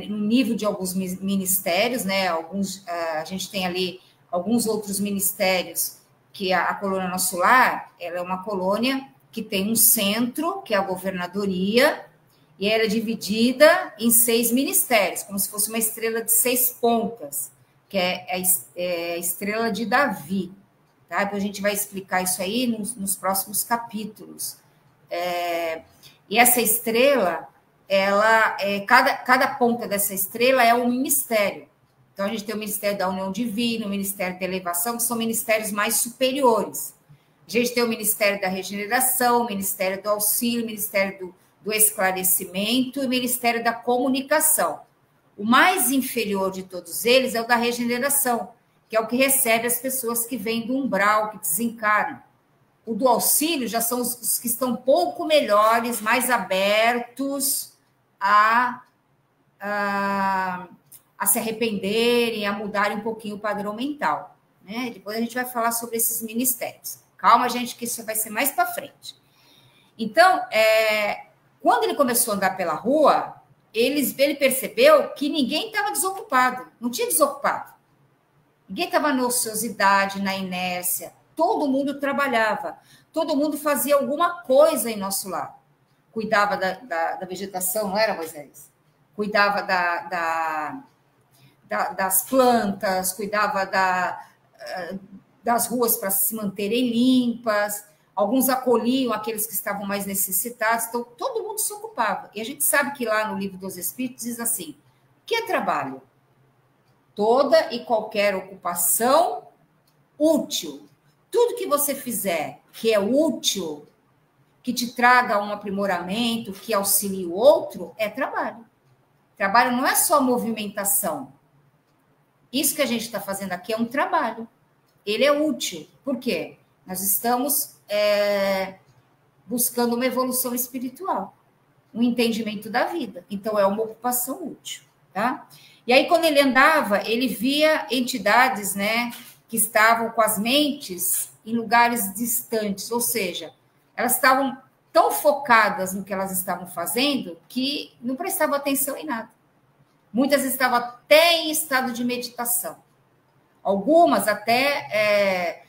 no nível de alguns ministérios, né? A gente tem ali alguns outros ministérios que a colônia Nosso Lar, ela é uma colônia que tem um centro, que é a governadoria, e ela é dividida em 6 ministérios, como se fosse uma estrela de 6 pontas, que é a estrela de Davi. Tá? Depois a gente vai explicar isso aí nos próximos capítulos. E essa estrela, cada ponta dessa estrela é um ministério. Então, a gente tem o Ministério da União Divina, o Ministério da Elevação, que são ministérios mais superiores. A gente tem o Ministério da Regeneração, o Ministério do Auxílio, o Ministério do Esclarecimento e o Ministério da Comunicação. O mais inferior de todos eles é o da regeneração, que é o que recebe as pessoas que vêm do umbral, que desencarnam. O do auxílio já são os que estão um pouco melhores, mais abertos a se arrependerem, a mudarem um pouquinho o padrão mental. Né? Depois a gente vai falar sobre esses ministérios. Calma, gente, que isso vai ser mais para frente. Então, quando ele começou a andar pela rua, ele percebeu que ninguém estava desocupado, não tinha desocupado. Ninguém estava na ociosidade, na inércia. Todo mundo trabalhava, todo mundo fazia alguma coisa em nosso lar. Cuidava da vegetação, não era, Moisés? Cuidava das plantas, cuidava das ruas para se manterem limpas. Alguns acolhiam aqueles que estavam mais necessitados, então todo mundo se ocupava. E a gente sabe que lá no Livro dos Espíritos diz assim, o que é trabalho? Toda e qualquer ocupação útil. Tudo que você fizer que é útil, que te traga um aprimoramento, que auxilie o outro, é trabalho. Trabalho não é só movimentação. Isso que a gente está fazendo aqui é um trabalho. Ele é útil. Por quê? Nós estamos buscando uma evolução espiritual, um entendimento da vida. Então, é uma ocupação útil. Tá? E aí, quando ele andava, ele via entidades, né, que estavam com as mentes em lugares distantes, ou seja, elas estavam tão focadas no que elas estavam fazendo que não prestavam atenção em nada. Muitas estavam até em estado de meditação. Algumas até,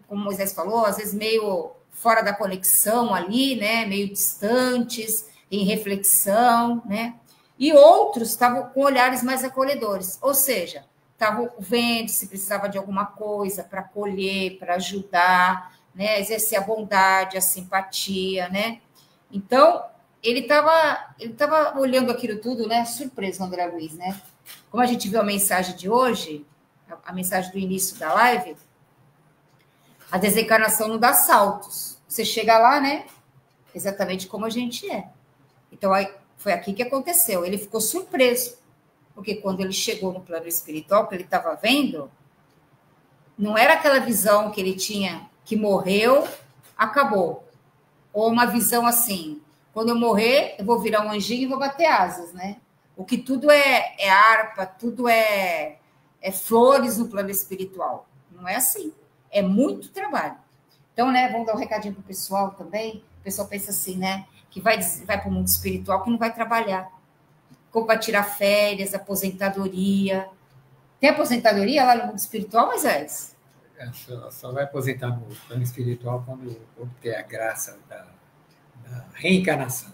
como Moisés falou, às vezes meio fora da conexão ali, né, meio distantes, em reflexão, né? E outros estavam com olhares mais acolhedores, ou seja, estavam vendo se precisava de alguma coisa para acolher, para ajudar, né, exercer a bondade, a simpatia, né? Então, ele estava olhando aquilo tudo, né, surpreso, André Luiz, né? Como a gente viu a mensagem de hoje, a mensagem do início da live, a desencarnação não dá saltos. Você chega lá, né, exatamente como a gente é. Então, aí, foi aqui que aconteceu. Ele ficou surpreso, porque quando ele chegou no plano espiritual, que ele estava vendo, não era aquela visão que ele tinha, que morreu, acabou. Ou uma visão assim, quando eu morrer, eu vou virar um anjinho e vou bater asas, né? O que tudo é harpa, tudo é flores no plano espiritual. Não é assim. É muito trabalho. Então, né, vamos dar um recadinho para o pessoal também. O pessoal pensa assim, né? Que vai para o mundo espiritual, que não vai trabalhar. Como vai tirar férias, aposentadoria. Tem aposentadoria lá no mundo espiritual, Moisés? Só vai aposentar no plano espiritual quando obter a graça da reencarnação.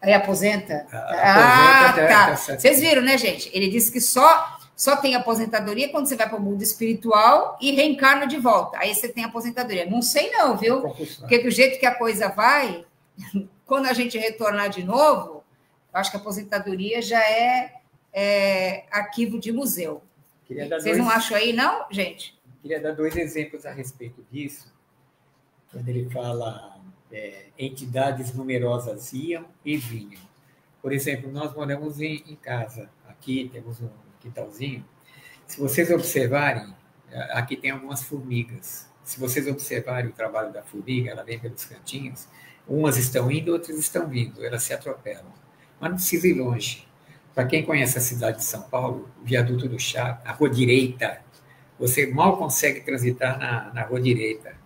Aí aposenta? Aposenta tá. Vocês viram, né, gente? Ele disse que só tem aposentadoria quando você vai para o mundo espiritual e reencarna de volta. Aí você tem aposentadoria. Não sei não, viu? Porque do jeito que a coisa vai, quando a gente retornar de novo, eu acho que a aposentadoria já é arquivo de museu. Vocês não acham aí, não, gente? Queria dar 2 exemplos a respeito disso. Quando ele fala entidades numerosas iam e vinham. Por exemplo, nós moramos em casa. Aqui temos um quintalzinho. Se vocês observarem, aqui tem algumas formigas. Se vocês observarem o trabalho da formiga, ela vem pelos cantinhos, umas estão indo, outras estão vindo, elas se atropelam. Mas não precisa ir longe. Para quem conhece a cidade de São Paulo, o viaduto do Chá, a rua direita, você mal consegue transitar na rua direita.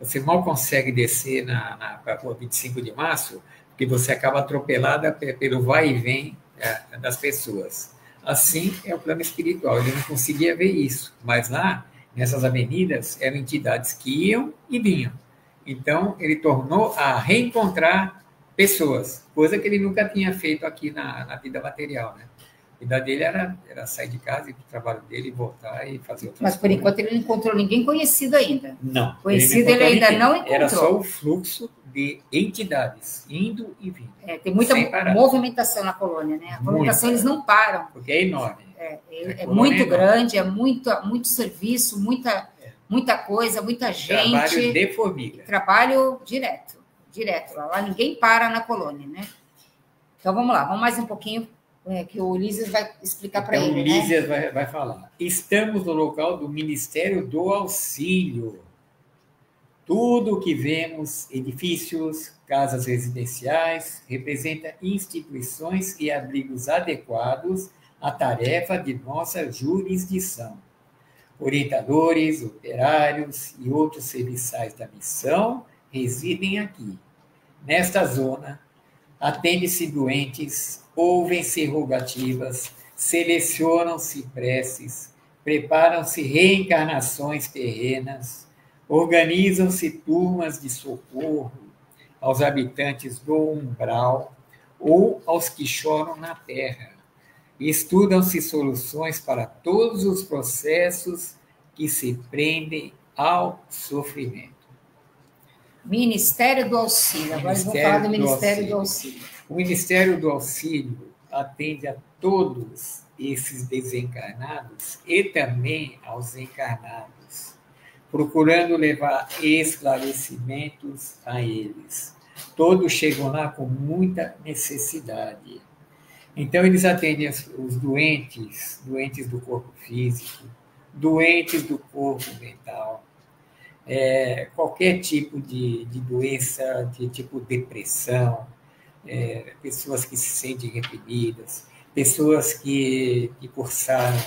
Você mal consegue descer na rua 25 de março, porque você acaba atropelada pelo vai e vem das pessoas. Assim é o plano espiritual. Ele não conseguia ver isso, mas lá, nessas avenidas, eram entidades que iam e vinham. Então, ele tornou a reencontrar pessoas, coisa que ele nunca tinha feito aqui na vida material, né? A vida dele era sair de casa, ir para o trabalho dele, voltar e fazer outras coisas. Mas, por enquanto, ele não encontrou ninguém conhecido ainda. Não. Conhecido ele ainda não encontrou. Era só o fluxo de entidades, indo e vindo. Tem muita movimentação na colônia, né? A movimentação eles não param. Porque é enorme. É muito grande, é muito serviço, muita coisa, muita gente. Trabalho de formiga. Trabalho direto. Lá ninguém para na colônia, né? Então, vamos lá. Vamos mais um pouquinho, que o Ulisses vai explicar para ele, né? O Ulisses vai falar. Estamos no local do Ministério do Auxílio. Tudo o que vemos, edifícios, casas residenciais, representa instituições e abrigos adequados à tarefa de nossa jurisdição. Orientadores, operários e outros serviçais da missão residem aqui. Nesta zona, atende-se doentes, ouvem-se rogativas, selecionam-se preces, preparam-se reencarnações terrenas, organizam-se turmas de socorro aos habitantes do umbral ou aos que choram na terra. Estudam-se soluções para todos os processos que se prendem ao sofrimento. Ministério do Auxílio. Agora vamos falar do Ministério do Auxílio. O Ministério do Auxílio atende a todos esses desencarnados e também aos encarnados, procurando levar esclarecimentos a eles. Todos chegam lá com muita necessidade. Então, eles atendem os doentes do corpo físico, doentes do corpo mental, qualquer tipo de doença, de tipo depressão, pessoas que se sentem reprimidas, pessoas que cursaram,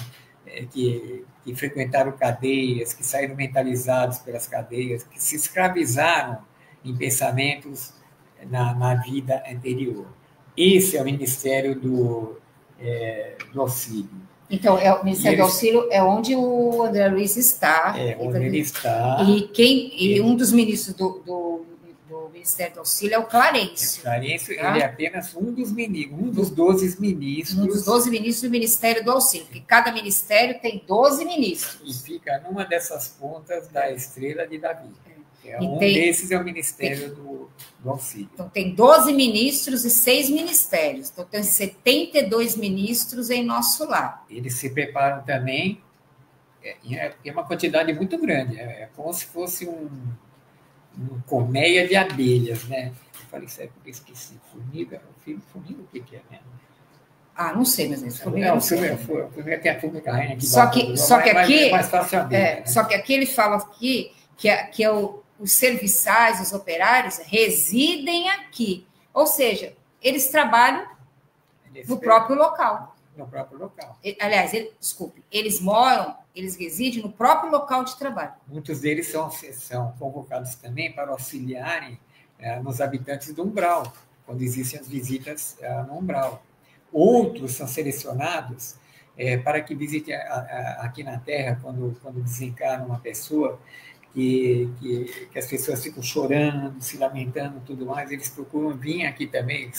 que frequentaram cadeias, que saíram mentalizados pelas cadeias, que se escravizaram em pensamentos na vida anterior. Esse é o Ministério do Auxílio. Então, o Ministério do Auxílio é onde o André Luiz está. Onde ele está. E um dos ministros do Ministério do Auxílio é o Clarencio. Clarencio, tá? Ele é apenas um dos ministros, um dos 12 ministros. Um dos 12 ministros do Ministério do Auxílio, porque cada ministério tem 12 ministros. E fica numa dessas pontas da estrela de Davi. Desses é o Ministério do Auxílio. Então, tem 12 ministros e 6 ministérios. Então, tem 72 ministros em nosso lar. Eles se preparam também, é uma quantidade muito grande, é como se fosse uma colmeia de abelhas, né? Eu falei, sério, porque eu esqueci. Formiga, o que é, né? Não sei, mas isso formiga não sei. Formiga tem a formiga rainha aqui. Só que aqui... É mais fácil abelha, né? Só que aqui ele fala aqui que os serviçais, os operários, residem aqui. Ou seja, eles trabalham no próprio local. No próprio local. Aliás, eles moram, eles residem no próprio local de trabalho. Muitos deles são convocados também para auxiliarem nos habitantes do umbral, quando existem as visitas no umbral. Outros são selecionados para que visitem aqui na Terra, quando desencarna uma pessoa, que as pessoas ficam chorando, se lamentando e tudo mais, eles procuram vir aqui também,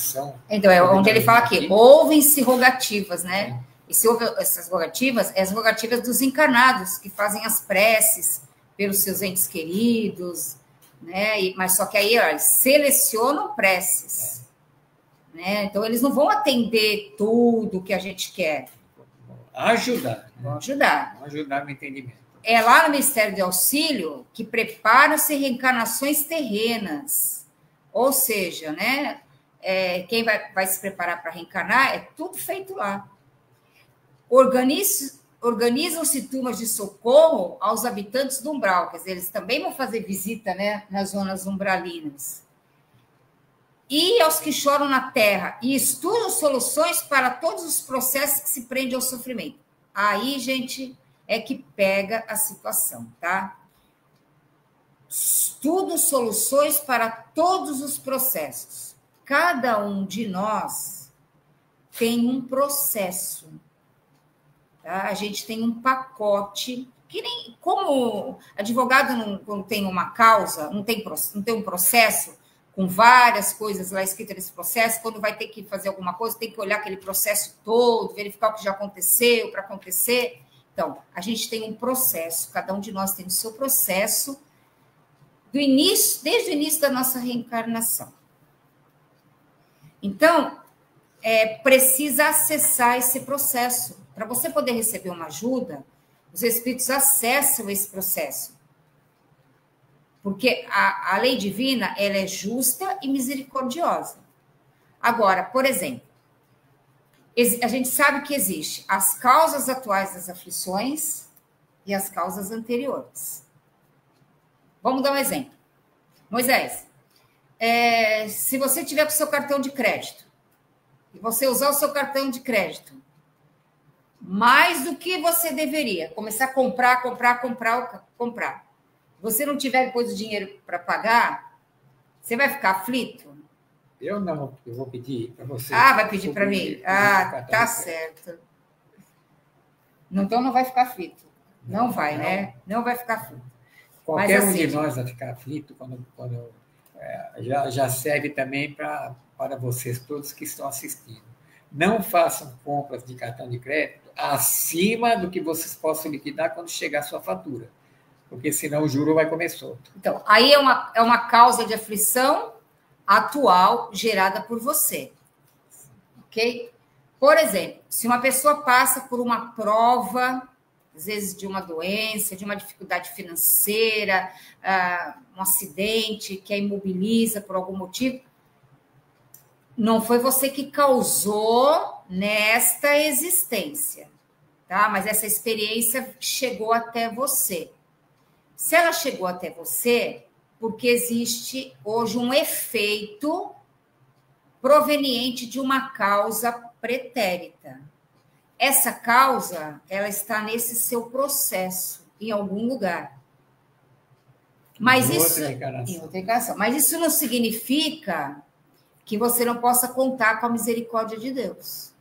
Então, é onde ele fala aqui, ouvem-se rogativas, né? E se houve essas rogativas, as rogativas dos encarnados, que fazem as preces pelos seus entes queridos, né? Mas só que aí, eles selecionam preces, né? Então, eles não vão atender tudo que a gente quer. Ajudar. Vão ajudar. Vão ajudar no entendimento. É lá no Ministério do Auxílio que prepara-se reencarnações terrenas. Ou seja, né, quem vai se preparar para reencarnar é tudo feito lá. Organizam-se turmas de socorro aos habitantes do umbral, quer dizer, eles também vão fazer visita, né, nas zonas umbralinas. E aos que choram na terra, e estudam soluções para todos os processos que se prendem ao sofrimento. Aí, gente... é que pega a situação, tá? Estudo soluções para todos os processos. Cada um de nós tem um processo, tá? A gente tem um pacote, que nem como advogado quando tem uma causa, não tem um processo com várias coisas lá escritas nesse processo, quando vai ter que fazer alguma coisa, tem que olhar aquele processo todo, verificar o que já aconteceu para acontecer. Então, a gente tem um processo, cada um de nós tem o seu processo desde o início da nossa reencarnação. Então, precisa acessar esse processo. Para você poder receber uma ajuda, os espíritos acessam esse processo. Porque a lei divina, ela é justa e misericordiosa. Agora, por exemplo, a gente sabe que existe as causas atuais das aflições e as causas anteriores. Vamos dar um exemplo. Moisés, se você tiver com o seu cartão de crédito, e você usar o seu cartão de crédito mais do que você deveria, começar a comprar, você não tiver depois o dinheiro para pagar, você vai ficar aflito? Eu não, eu vou pedir para você. Vai pedir para mim? Tá certo. Então não vai ficar aflito. Não vai, né? Não vai ficar aflito. Qualquer um de nós vai ficar aflito quando já serve também para vocês todos que estão assistindo. Não façam compras de cartão de crédito acima do que vocês possam liquidar quando chegar a sua fatura, porque senão o juro vai comer solto. Então, aí é uma causa de aflição atual gerada por você, ok? Por exemplo, se uma pessoa passa por uma prova, às vezes de uma doença, de uma dificuldade financeira, um acidente que a imobiliza por algum motivo, não foi você que causou nesta existência, tá? Mas essa experiência chegou até você. Se ela chegou até você, porque existe hoje um efeito proveniente de uma causa pretérita. Essa causa, ela está nesse seu processo, em algum lugar. Mas em outra encarnação. Mas isso não significa que você não possa contar com a misericórdia de Deus.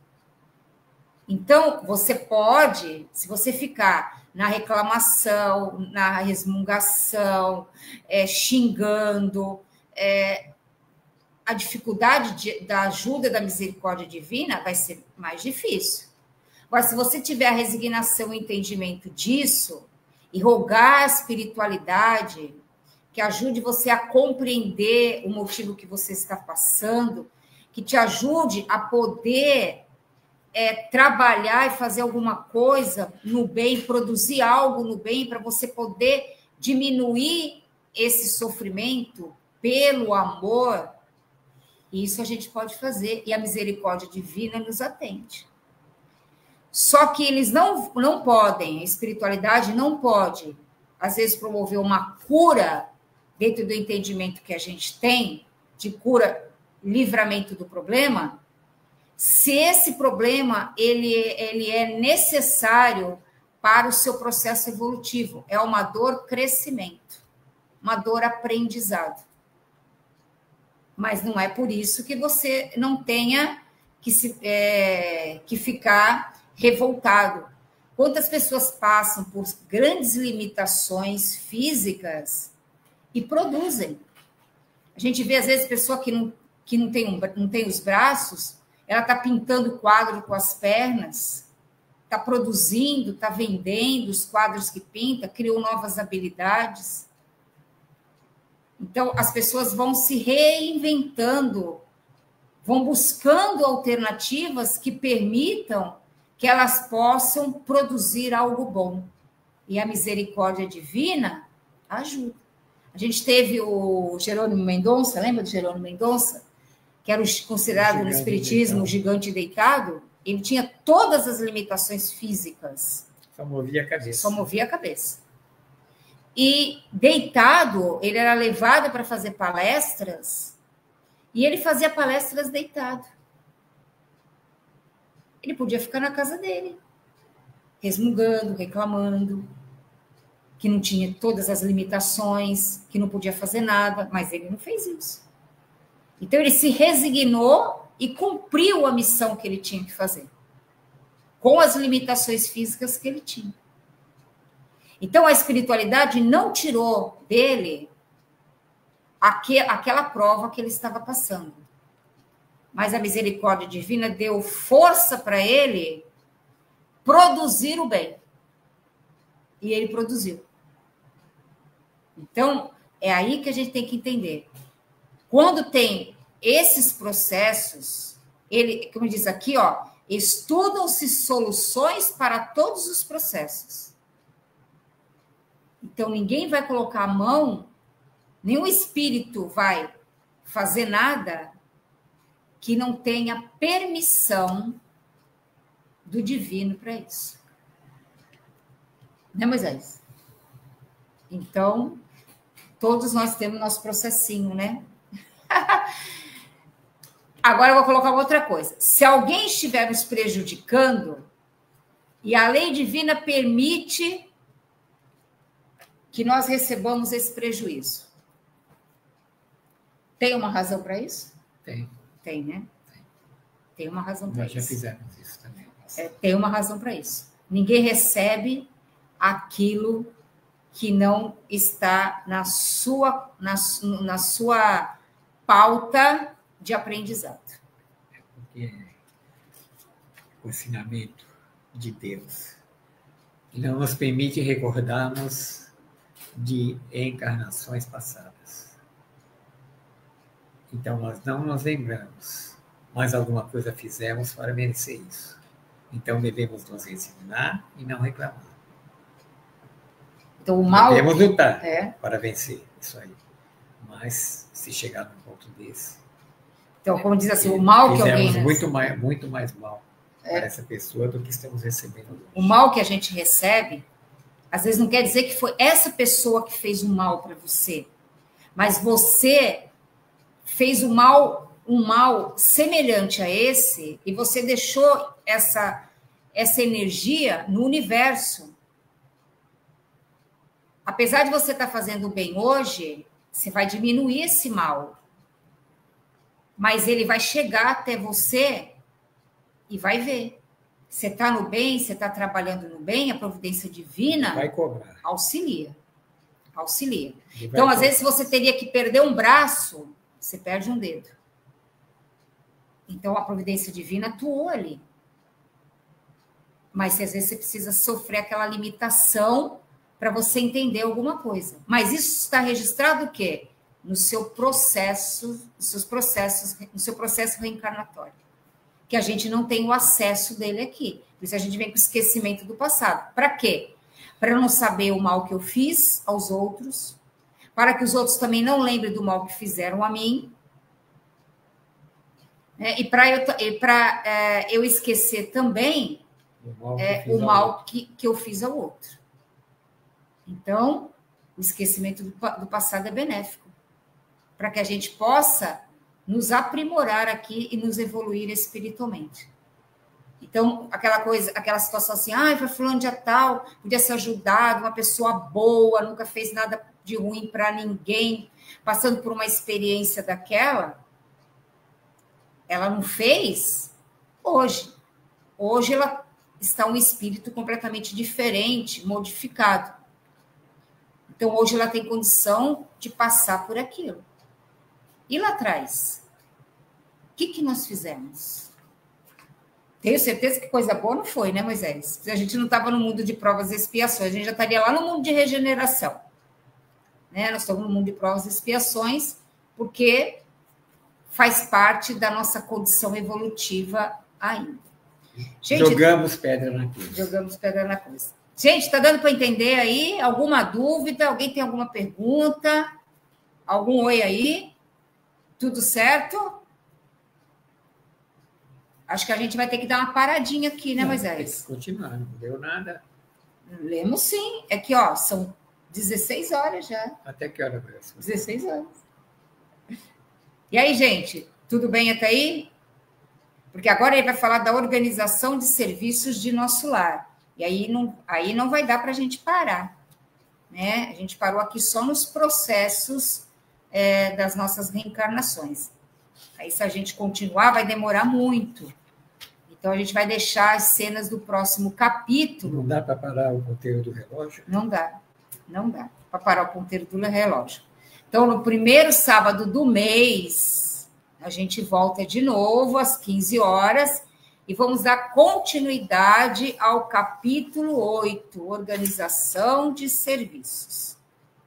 Então, você pode, se você ficar na reclamação, na resmungação, xingando, a dificuldade da ajuda da misericórdia divina vai ser mais difícil. Agora, se você tiver a resignação e o entendimento disso, e rogar a espiritualidade, que ajude você a compreender o motivo que você está passando, que te ajude a poder trabalhar e fazer alguma coisa no bem, produzir algo no bem, para você poder diminuir esse sofrimento pelo amor, isso a gente pode fazer, e a misericórdia divina nos atende. Só que eles não podem, a espiritualidade não pode, às vezes, promover uma cura dentro do entendimento que a gente tem, de cura, livramento do problema, se esse problema ele é necessário para o seu processo evolutivo. É uma dor crescimento, uma dor aprendizado. Mas não é por isso que você não tenha que ficar revoltado. Quantas pessoas passam por grandes limitações físicas e produzem? A gente vê, às vezes, pessoa que não tem os braços, ela está pintando quadro com as pernas, está produzindo, está vendendo os quadros que pinta, criou novas habilidades. Então, as pessoas vão se reinventando, vão buscando alternativas que permitam que elas possam produzir algo bom. E a misericórdia divina ajuda. A gente teve o Jerônimo Mendonça, lembra do Jerônimo Mendonça? Que era considerado no espiritismo o gigante deitado. Ele tinha todas as limitações físicas. Só movia a cabeça. Só movia a cabeça. E deitado, ele era levado para fazer palestras, e ele fazia palestras deitado. Ele podia ficar na casa dele, resmungando, reclamando, que não tinha todas as limitações, que não podia fazer nada, mas ele não fez isso. Então, ele se resignou e cumpriu a missão que ele tinha que fazer, com as limitações físicas que ele tinha. Então, a espiritualidade não tirou dele aquela prova que ele estava passando. Mas a misericórdia divina deu força para ele produzir o bem. E ele produziu. Então, é aí que a gente tem que entender. Quando tem esses processos, ele, como diz aqui, ó, estudam-se soluções para todos os processos. Então, ninguém vai colocar a mão, nenhum espírito vai fazer nada que não tenha permissão do divino para isso. Né, Moisés? Então, todos nós temos nosso processinho, né? Agora eu vou colocar outra coisa. Se alguém estiver nos prejudicando e a lei divina permite que nós recebamos esse prejuízo, tem uma razão para isso? Tem. Tem, né? Tem uma razão para isso. Nós já fizemos isso também. Tem uma razão para isso. Ninguém recebe aquilo que não está na sua pauta de aprendizado. É porque o ensinamento de Deus não nos permite recordarmos de encarnações passadas. Então, nós não nos lembramos mas alguma coisa fizemos para merecer isso. Então, devemos nos resignar e não reclamar. Então, o mal... Devemos lutar para vencer isso aí. Mas, se chegar num ponto desse... Então, como diz assim, o mal que alguém... Fizemos muito mais mal para essa pessoa do que estamos recebendo hoje. O mal que a gente recebe, às vezes não quer dizer que foi essa pessoa que fez o mal para você, mas você fez um mal semelhante a esse e você deixou essa energia no universo. Apesar de você estar fazendo bem hoje, você vai diminuir esse mal. Mas ele vai chegar até você e vai ver. Você está no bem, você está trabalhando no bem, a providência divina vai cobrar. Auxilia. Então, às vezes, você teria que perder um braço, você perde um dedo. Então, a providência divina atuou ali. Mas, às vezes, você precisa sofrer aquela limitação para você entender alguma coisa. Mas isso está registrado o quê? No seu processo reencarnatório. Que a gente não tem o acesso dele aqui. Por isso a gente vem com o esquecimento do passado. Para quê? Para eu não saber o mal que eu fiz aos outros, para que os outros também não lembrem do mal que fizeram a mim, e para eu esquecer também o mal que eu fiz ao outro. Então, o esquecimento do passado é benéfico, para que a gente possa nos aprimorar aqui e nos evoluir espiritualmente. Então, aquela situação assim, foi fulano de tal, podia ser ajudado, uma pessoa boa, nunca fez nada de ruim para ninguém, passando por uma experiência daquela, ela não fez hoje. Hoje ela está um espírito completamente diferente, modificado. Então, hoje ela tem condição de passar por aquilo. E lá atrás? O que nós fizemos? Tenho certeza que coisa boa não foi, né, Moisés? Se a gente não estava no mundo de provas e expiações, a gente já estaria lá no mundo de regeneração. Né? Nós estamos no mundo de provas e expiações porque faz parte da nossa condição evolutiva ainda. Gente, jogamos pedra na cruz. Gente, está dando para entender aí? Alguma dúvida? Alguém tem alguma pergunta? Algum oi aí? Tudo certo? Acho que a gente vai ter que dar uma paradinha aqui, né, Moisés? Tem que continuar, não deu nada. Lemos sim. É que, ó, são 16 horas já. Até que hora vai? 16 horas. E aí, gente, tudo bem até aí? Porque agora ele vai falar da organização de serviços de nosso lar. E aí não vai dar para a gente parar. Né? A gente parou aqui só nos processos das nossas reencarnações. Aí, se a gente continuar, vai demorar muito. Então, a gente vai deixar as cenas do próximo capítulo. Não dá para parar o ponteiro do relógio? Não dá para parar o ponteiro do relógio. Então, no primeiro sábado do mês, a gente volta de novo às 15 horas e vamos dar continuidade ao capítulo 8, Organização de Serviços.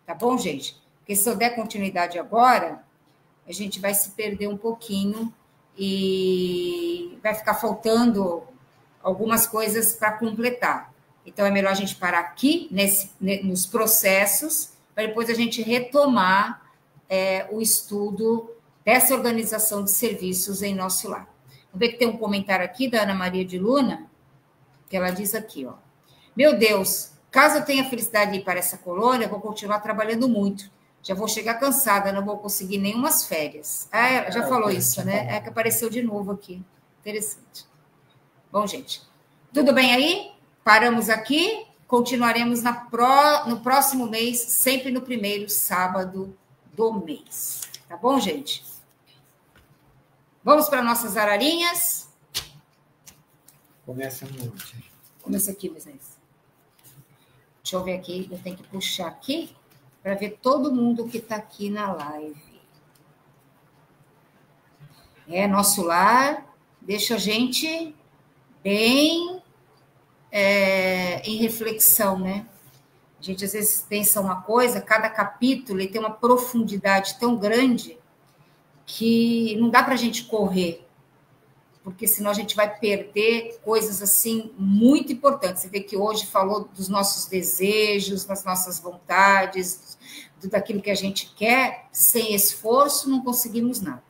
Tá bom, gente? Porque se eu der continuidade agora, a gente vai se perder um pouquinho e vai ficar faltando algumas coisas para completar. Então, é melhor a gente parar aqui, nos processos, para depois a gente retomar o estudo dessa organização de serviços em nosso lar. Vamos ver que tem um comentário aqui da Ana Maria de Luna, que ela diz aqui, ó. Meu Deus, caso eu tenha felicidade de ir para essa colônia, eu vou continuar trabalhando muito. Já vou chegar cansada, não vou conseguir nenhumas férias. Ela já falou isso, né? É que apareceu de novo aqui. Interessante. Bom, gente, tudo bem aí? Paramos aqui. Continuaremos no próximo mês, sempre no primeiro sábado do mês. Tá bom, gente? Vamos para nossas ararinhas? Começa onde? Começa aqui, Moisés. Deixa eu ver aqui. Eu tenho que puxar aqui para ver todo mundo que está aqui na live. Nosso lar deixa a gente bem em reflexão, né? A gente às vezes pensa uma coisa, cada capítulo ele tem uma profundidade tão grande que não dá para a gente correr. porque senão a gente vai perder coisas assim muito importantes. Você vê que hoje falou dos nossos desejos, das nossas vontades, daquilo que a gente quer. Sem esforço não conseguimos nada.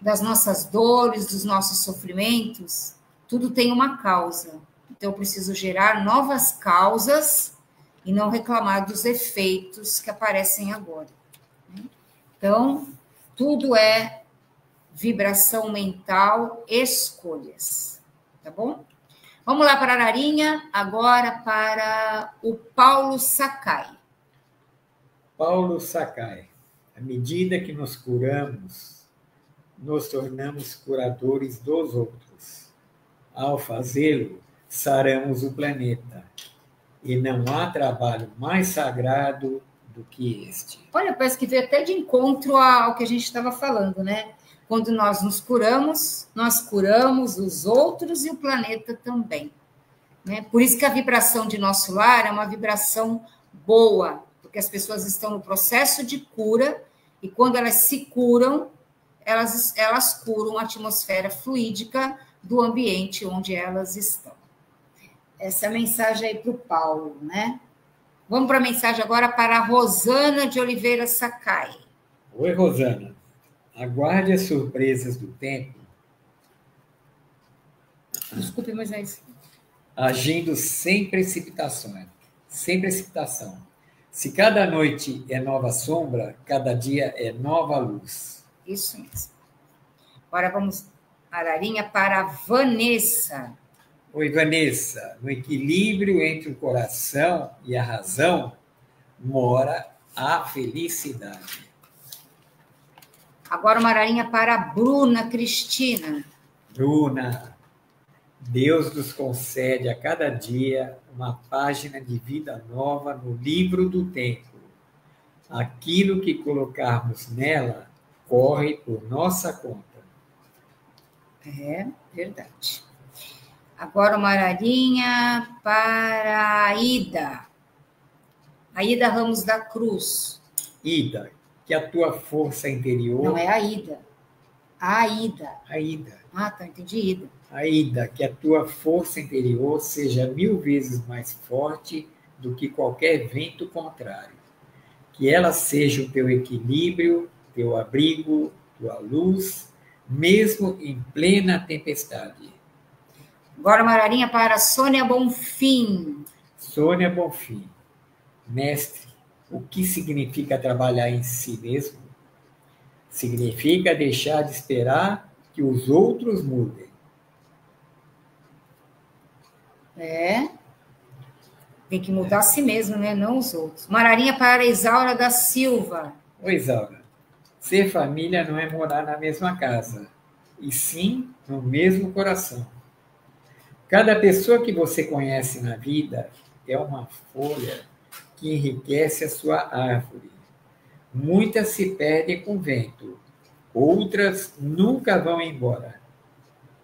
Das nossas dores, dos nossos sofrimentos, tudo tem uma causa. Então eu preciso gerar novas causas e não reclamar dos efeitos que aparecem agora. Então, tudo é vibração mental, escolhas, tá bom? Vamos lá para a Ararinha, agora para o Paulo Sakai. Paulo Sakai. À medida que nos curamos, nos tornamos curadores dos outros. Ao fazê-lo, saramos o planeta. E não há trabalho mais sagrado do que este. Olha, parece que veio até de encontro ao que a gente estava falando, né? Quando nós nos curamos, nós curamos os outros e o planeta também. Né? Por isso que a vibração de nosso lar é uma vibração boa, porque as pessoas estão no processo de cura e quando elas se curam, elas curam a atmosfera fluídica do ambiente onde elas estão. Essa é a mensagem aí para o Paulo, né? Vamos para a mensagem agora para a Rosana de Oliveira Sakai. Oi, Rosana. Aguarde as surpresas do tempo. Desculpe, mas é isso. Agindo sem precipitação. Sem precipitação. Se cada noite é nova sombra, cada dia é nova luz. Isso mesmo. Agora vamos, Ararinha, para a Vanessa. Oi, Vanessa. No equilíbrio entre o coração e a razão mora a felicidade. Agora uma ararinha para a Bruna Cristina. Bruna, Deus nos concede a cada dia uma página de vida nova no livro do tempo. Aquilo que colocarmos nela corre por nossa conta. É verdade. Agora uma ararinha para a Ida. A Ida Ramos da Cruz. Ida, que a tua força interior... Não, é a Ida. A Ida. A Ida. Ah, tá, entendi, Ida. A Ida, que a tua força interior seja 1000 vezes mais forte do que qualquer vento contrário. Que ela seja o teu equilíbrio, teu abrigo, tua luz, mesmo em plena tempestade. Agora uma ararinha para a Sônia Bonfim. Sônia Bonfim. Mestre, o que significa trabalhar em si mesmo? Significa deixar de esperar que os outros mudem. É. Tem que mudar a si mesmo, né? Não os outros. Uma ararinha para a Isaura da Silva. Oi, Isaura. Ser família não é morar na mesma casa, e sim no mesmo coração. Cada pessoa que você conhece na vida é uma folha que enriquece a sua árvore. Muitas se perdem com o vento, outras nunca vão embora.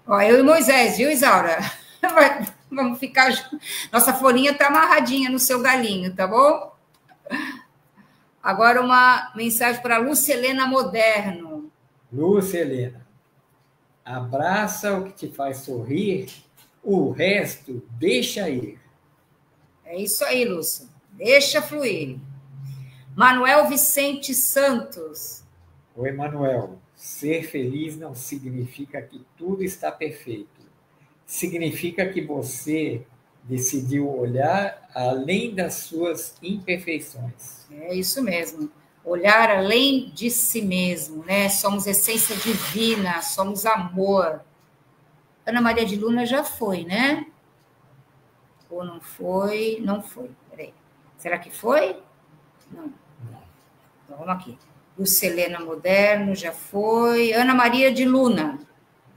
Ó, eu e Moisés, viu, Isaura? Vamos ficar juntos. Nossa folhinha está amarradinha no seu galinho, tá bom? Agora uma mensagem para a Lucelena Moderno. Lucelena, abraça o que te faz sorrir, o resto deixa ir. É isso aí, Lúcia. Deixa fluir. Manuel Vicente Santos. Oi, Manuel. Ser feliz não significa que tudo está perfeito. Significa que você decidiu olhar além das suas imperfeições. É isso mesmo. Olhar além de si mesmo, né? Somos essência divina, somos amor. Ana Maria de Luna já foi, né? Ou não foi? Não foi. Peraí. Será que foi? Não. Então, vamos aqui. Lucelena Moderno já foi. Ana Maria de Luna.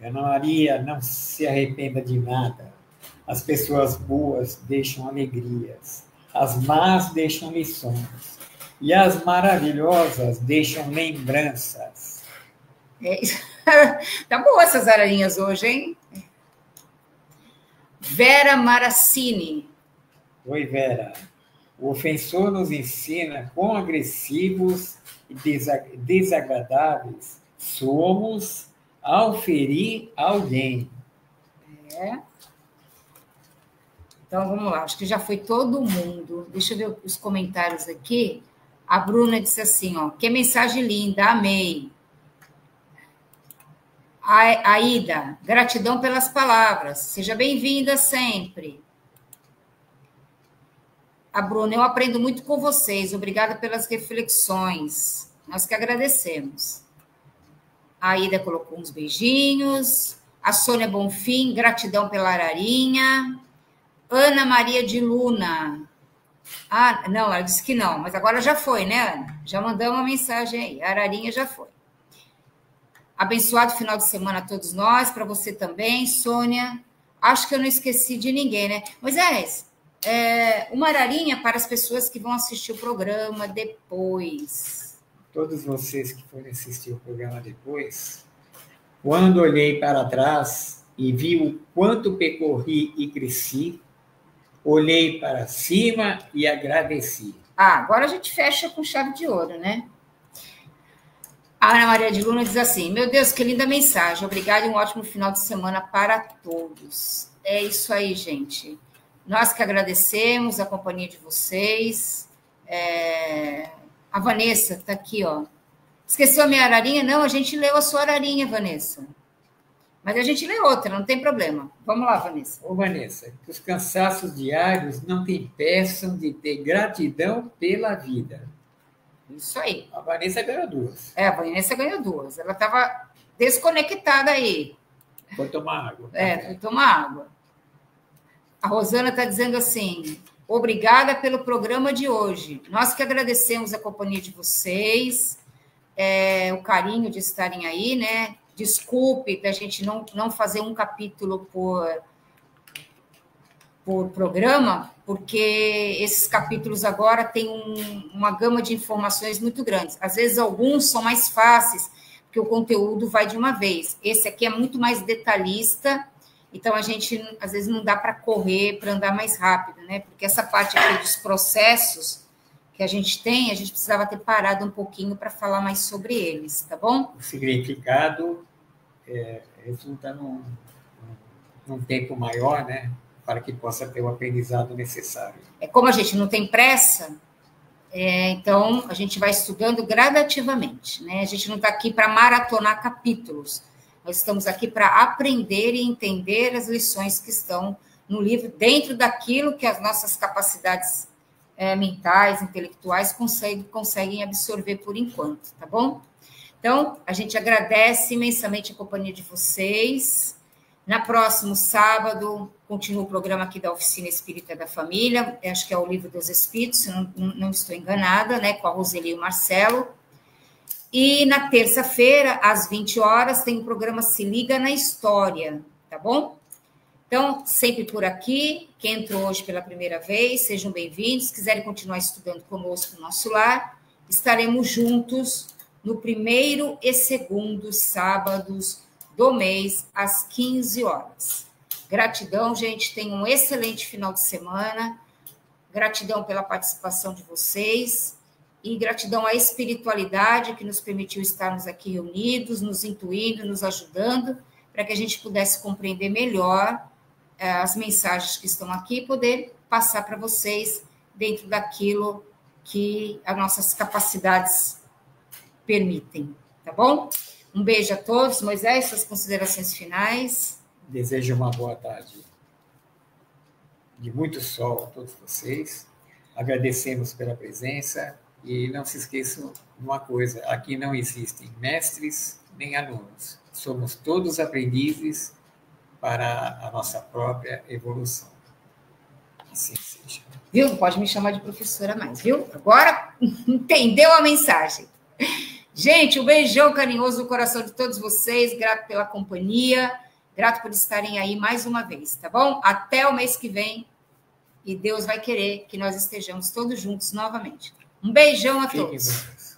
Ana Maria, não se arrependa de nada. As pessoas boas deixam alegrias. As más deixam lições. E as maravilhosas deixam lembranças. É, tá boa essas ararinhas hoje, hein? Vera Maracini. Oi, Vera. O ofensor nos ensina quão agressivos e desagradáveis somos Auferir alguém. Então, vamos lá. Acho que já foi todo mundo. Deixa eu ver os comentários aqui. A Bruna disse assim, ó, que mensagem linda, amei. Aida, gratidão pelas palavras. Seja bem-vinda sempre. A Bruna, eu aprendo muito com vocês. Obrigada pelas reflexões. Nós que agradecemos. A Aida colocou uns beijinhos. A Sônia Bonfim, gratidão pela ararinha. Ana Maria de Luna. Ah, não, ela disse que não, mas agora já foi, né, Ana? Já mandamos uma mensagem aí. A ararinha já foi. Abençoado final de semana a todos nós, para você também, Sônia. Acho que eu não esqueci de ninguém, né? Moisés, uma ararinha para as pessoas que vão assistir o programa depois. Todos vocês que forem assistir o programa depois, quando olhei para trás e vi o quanto percorri e cresci, olhei para cima e agradeci. Ah, agora a gente fecha com chave de ouro, né? A Ana Maria de Luna diz assim, meu Deus, que linda mensagem. Obrigada e um ótimo final de semana para todos. É isso aí, gente. Nós que agradecemos a companhia de vocês. A Vanessa está aqui, ó. Esqueceu a minha ararinha? Não, a gente leu a sua ararinha, Vanessa. Mas a gente lê outra, não tem problema. Vamos lá, Vanessa. Ô, Vanessa, que os cansaços diários não te impeçam de ter gratidão pela vida. Isso aí. A Vanessa ganhou 2. A Vanessa ganhou 2. Ela estava desconectada aí. Foi tomar água. Foi tomar água. A Rosana está dizendo assim, obrigada pelo programa de hoje. Nós que agradecemos a companhia de vocês, o carinho de estarem aí, né? Desculpe da gente não fazer um capítulo por programa, porque esses capítulos agora têm uma gama de informações muito grandes. Às vezes, alguns são mais fáceis, porque o conteúdo vai de uma vez. Esse aqui é muito mais detalhista, então a gente, às vezes, não dá para correr, para andar mais rápido, né? Porque essa parte aqui dos processos que a gente tem, a gente precisava ter parado um pouquinho para falar mais sobre eles, tá bom? O significado resulta num tempo maior, né? Para que possa ter o aprendizado necessário. Como a gente não tem pressa, então a gente vai estudando gradativamente, né? A gente não está aqui para maratonar capítulos, nós estamos aqui para aprender e entender as lições que estão no livro, dentro daquilo que as nossas capacidades mentais, intelectuais conseguem absorver por enquanto, tá bom? Então, a gente agradece imensamente a companhia de vocês. Na próximo sábado, continua o programa aqui da Oficina Espírita da Família, acho que é o Livro dos Espíritos, se não estou enganada, né, com a Roseli e o Marcelo. E na terça-feira, às 20 horas, tem o programa Se Liga na História, tá bom? Então, sempre por aqui, quem entrou hoje pela primeira vez, sejam bem-vindos. Se quiserem continuar estudando conosco no nosso lar, estaremos juntos no 1º e 2º sábados do mês, às 15 horas. Gratidão, gente. Tenham um excelente final de semana. Gratidão pela participação de vocês. E gratidão à espiritualidade que nos permitiu estarmos aqui reunidos, nos intuindo, nos ajudando, para que a gente pudesse compreender melhor as mensagens que estão aqui e poder passar para vocês dentro daquilo que as nossas capacidades permitem. Tá bom? Um beijo a todos. Moisés, suas considerações finais. Desejo uma boa tarde de muito sol a todos vocês. Agradecemos pela presença e não se esqueçam de uma coisa, aqui não existem mestres nem alunos. Somos todos aprendizes para a nossa própria evolução. Assim seja. Viu? Não pode me chamar de professora mais, viu? Agora entendeu a mensagem. Gente, um beijão carinhoso no coração de todos vocês, grato pela companhia, grato por estarem aí mais uma vez, tá bom? Até o mês que vem, e Deus vai querer que nós estejamos todos juntos novamente. Um beijão a todos.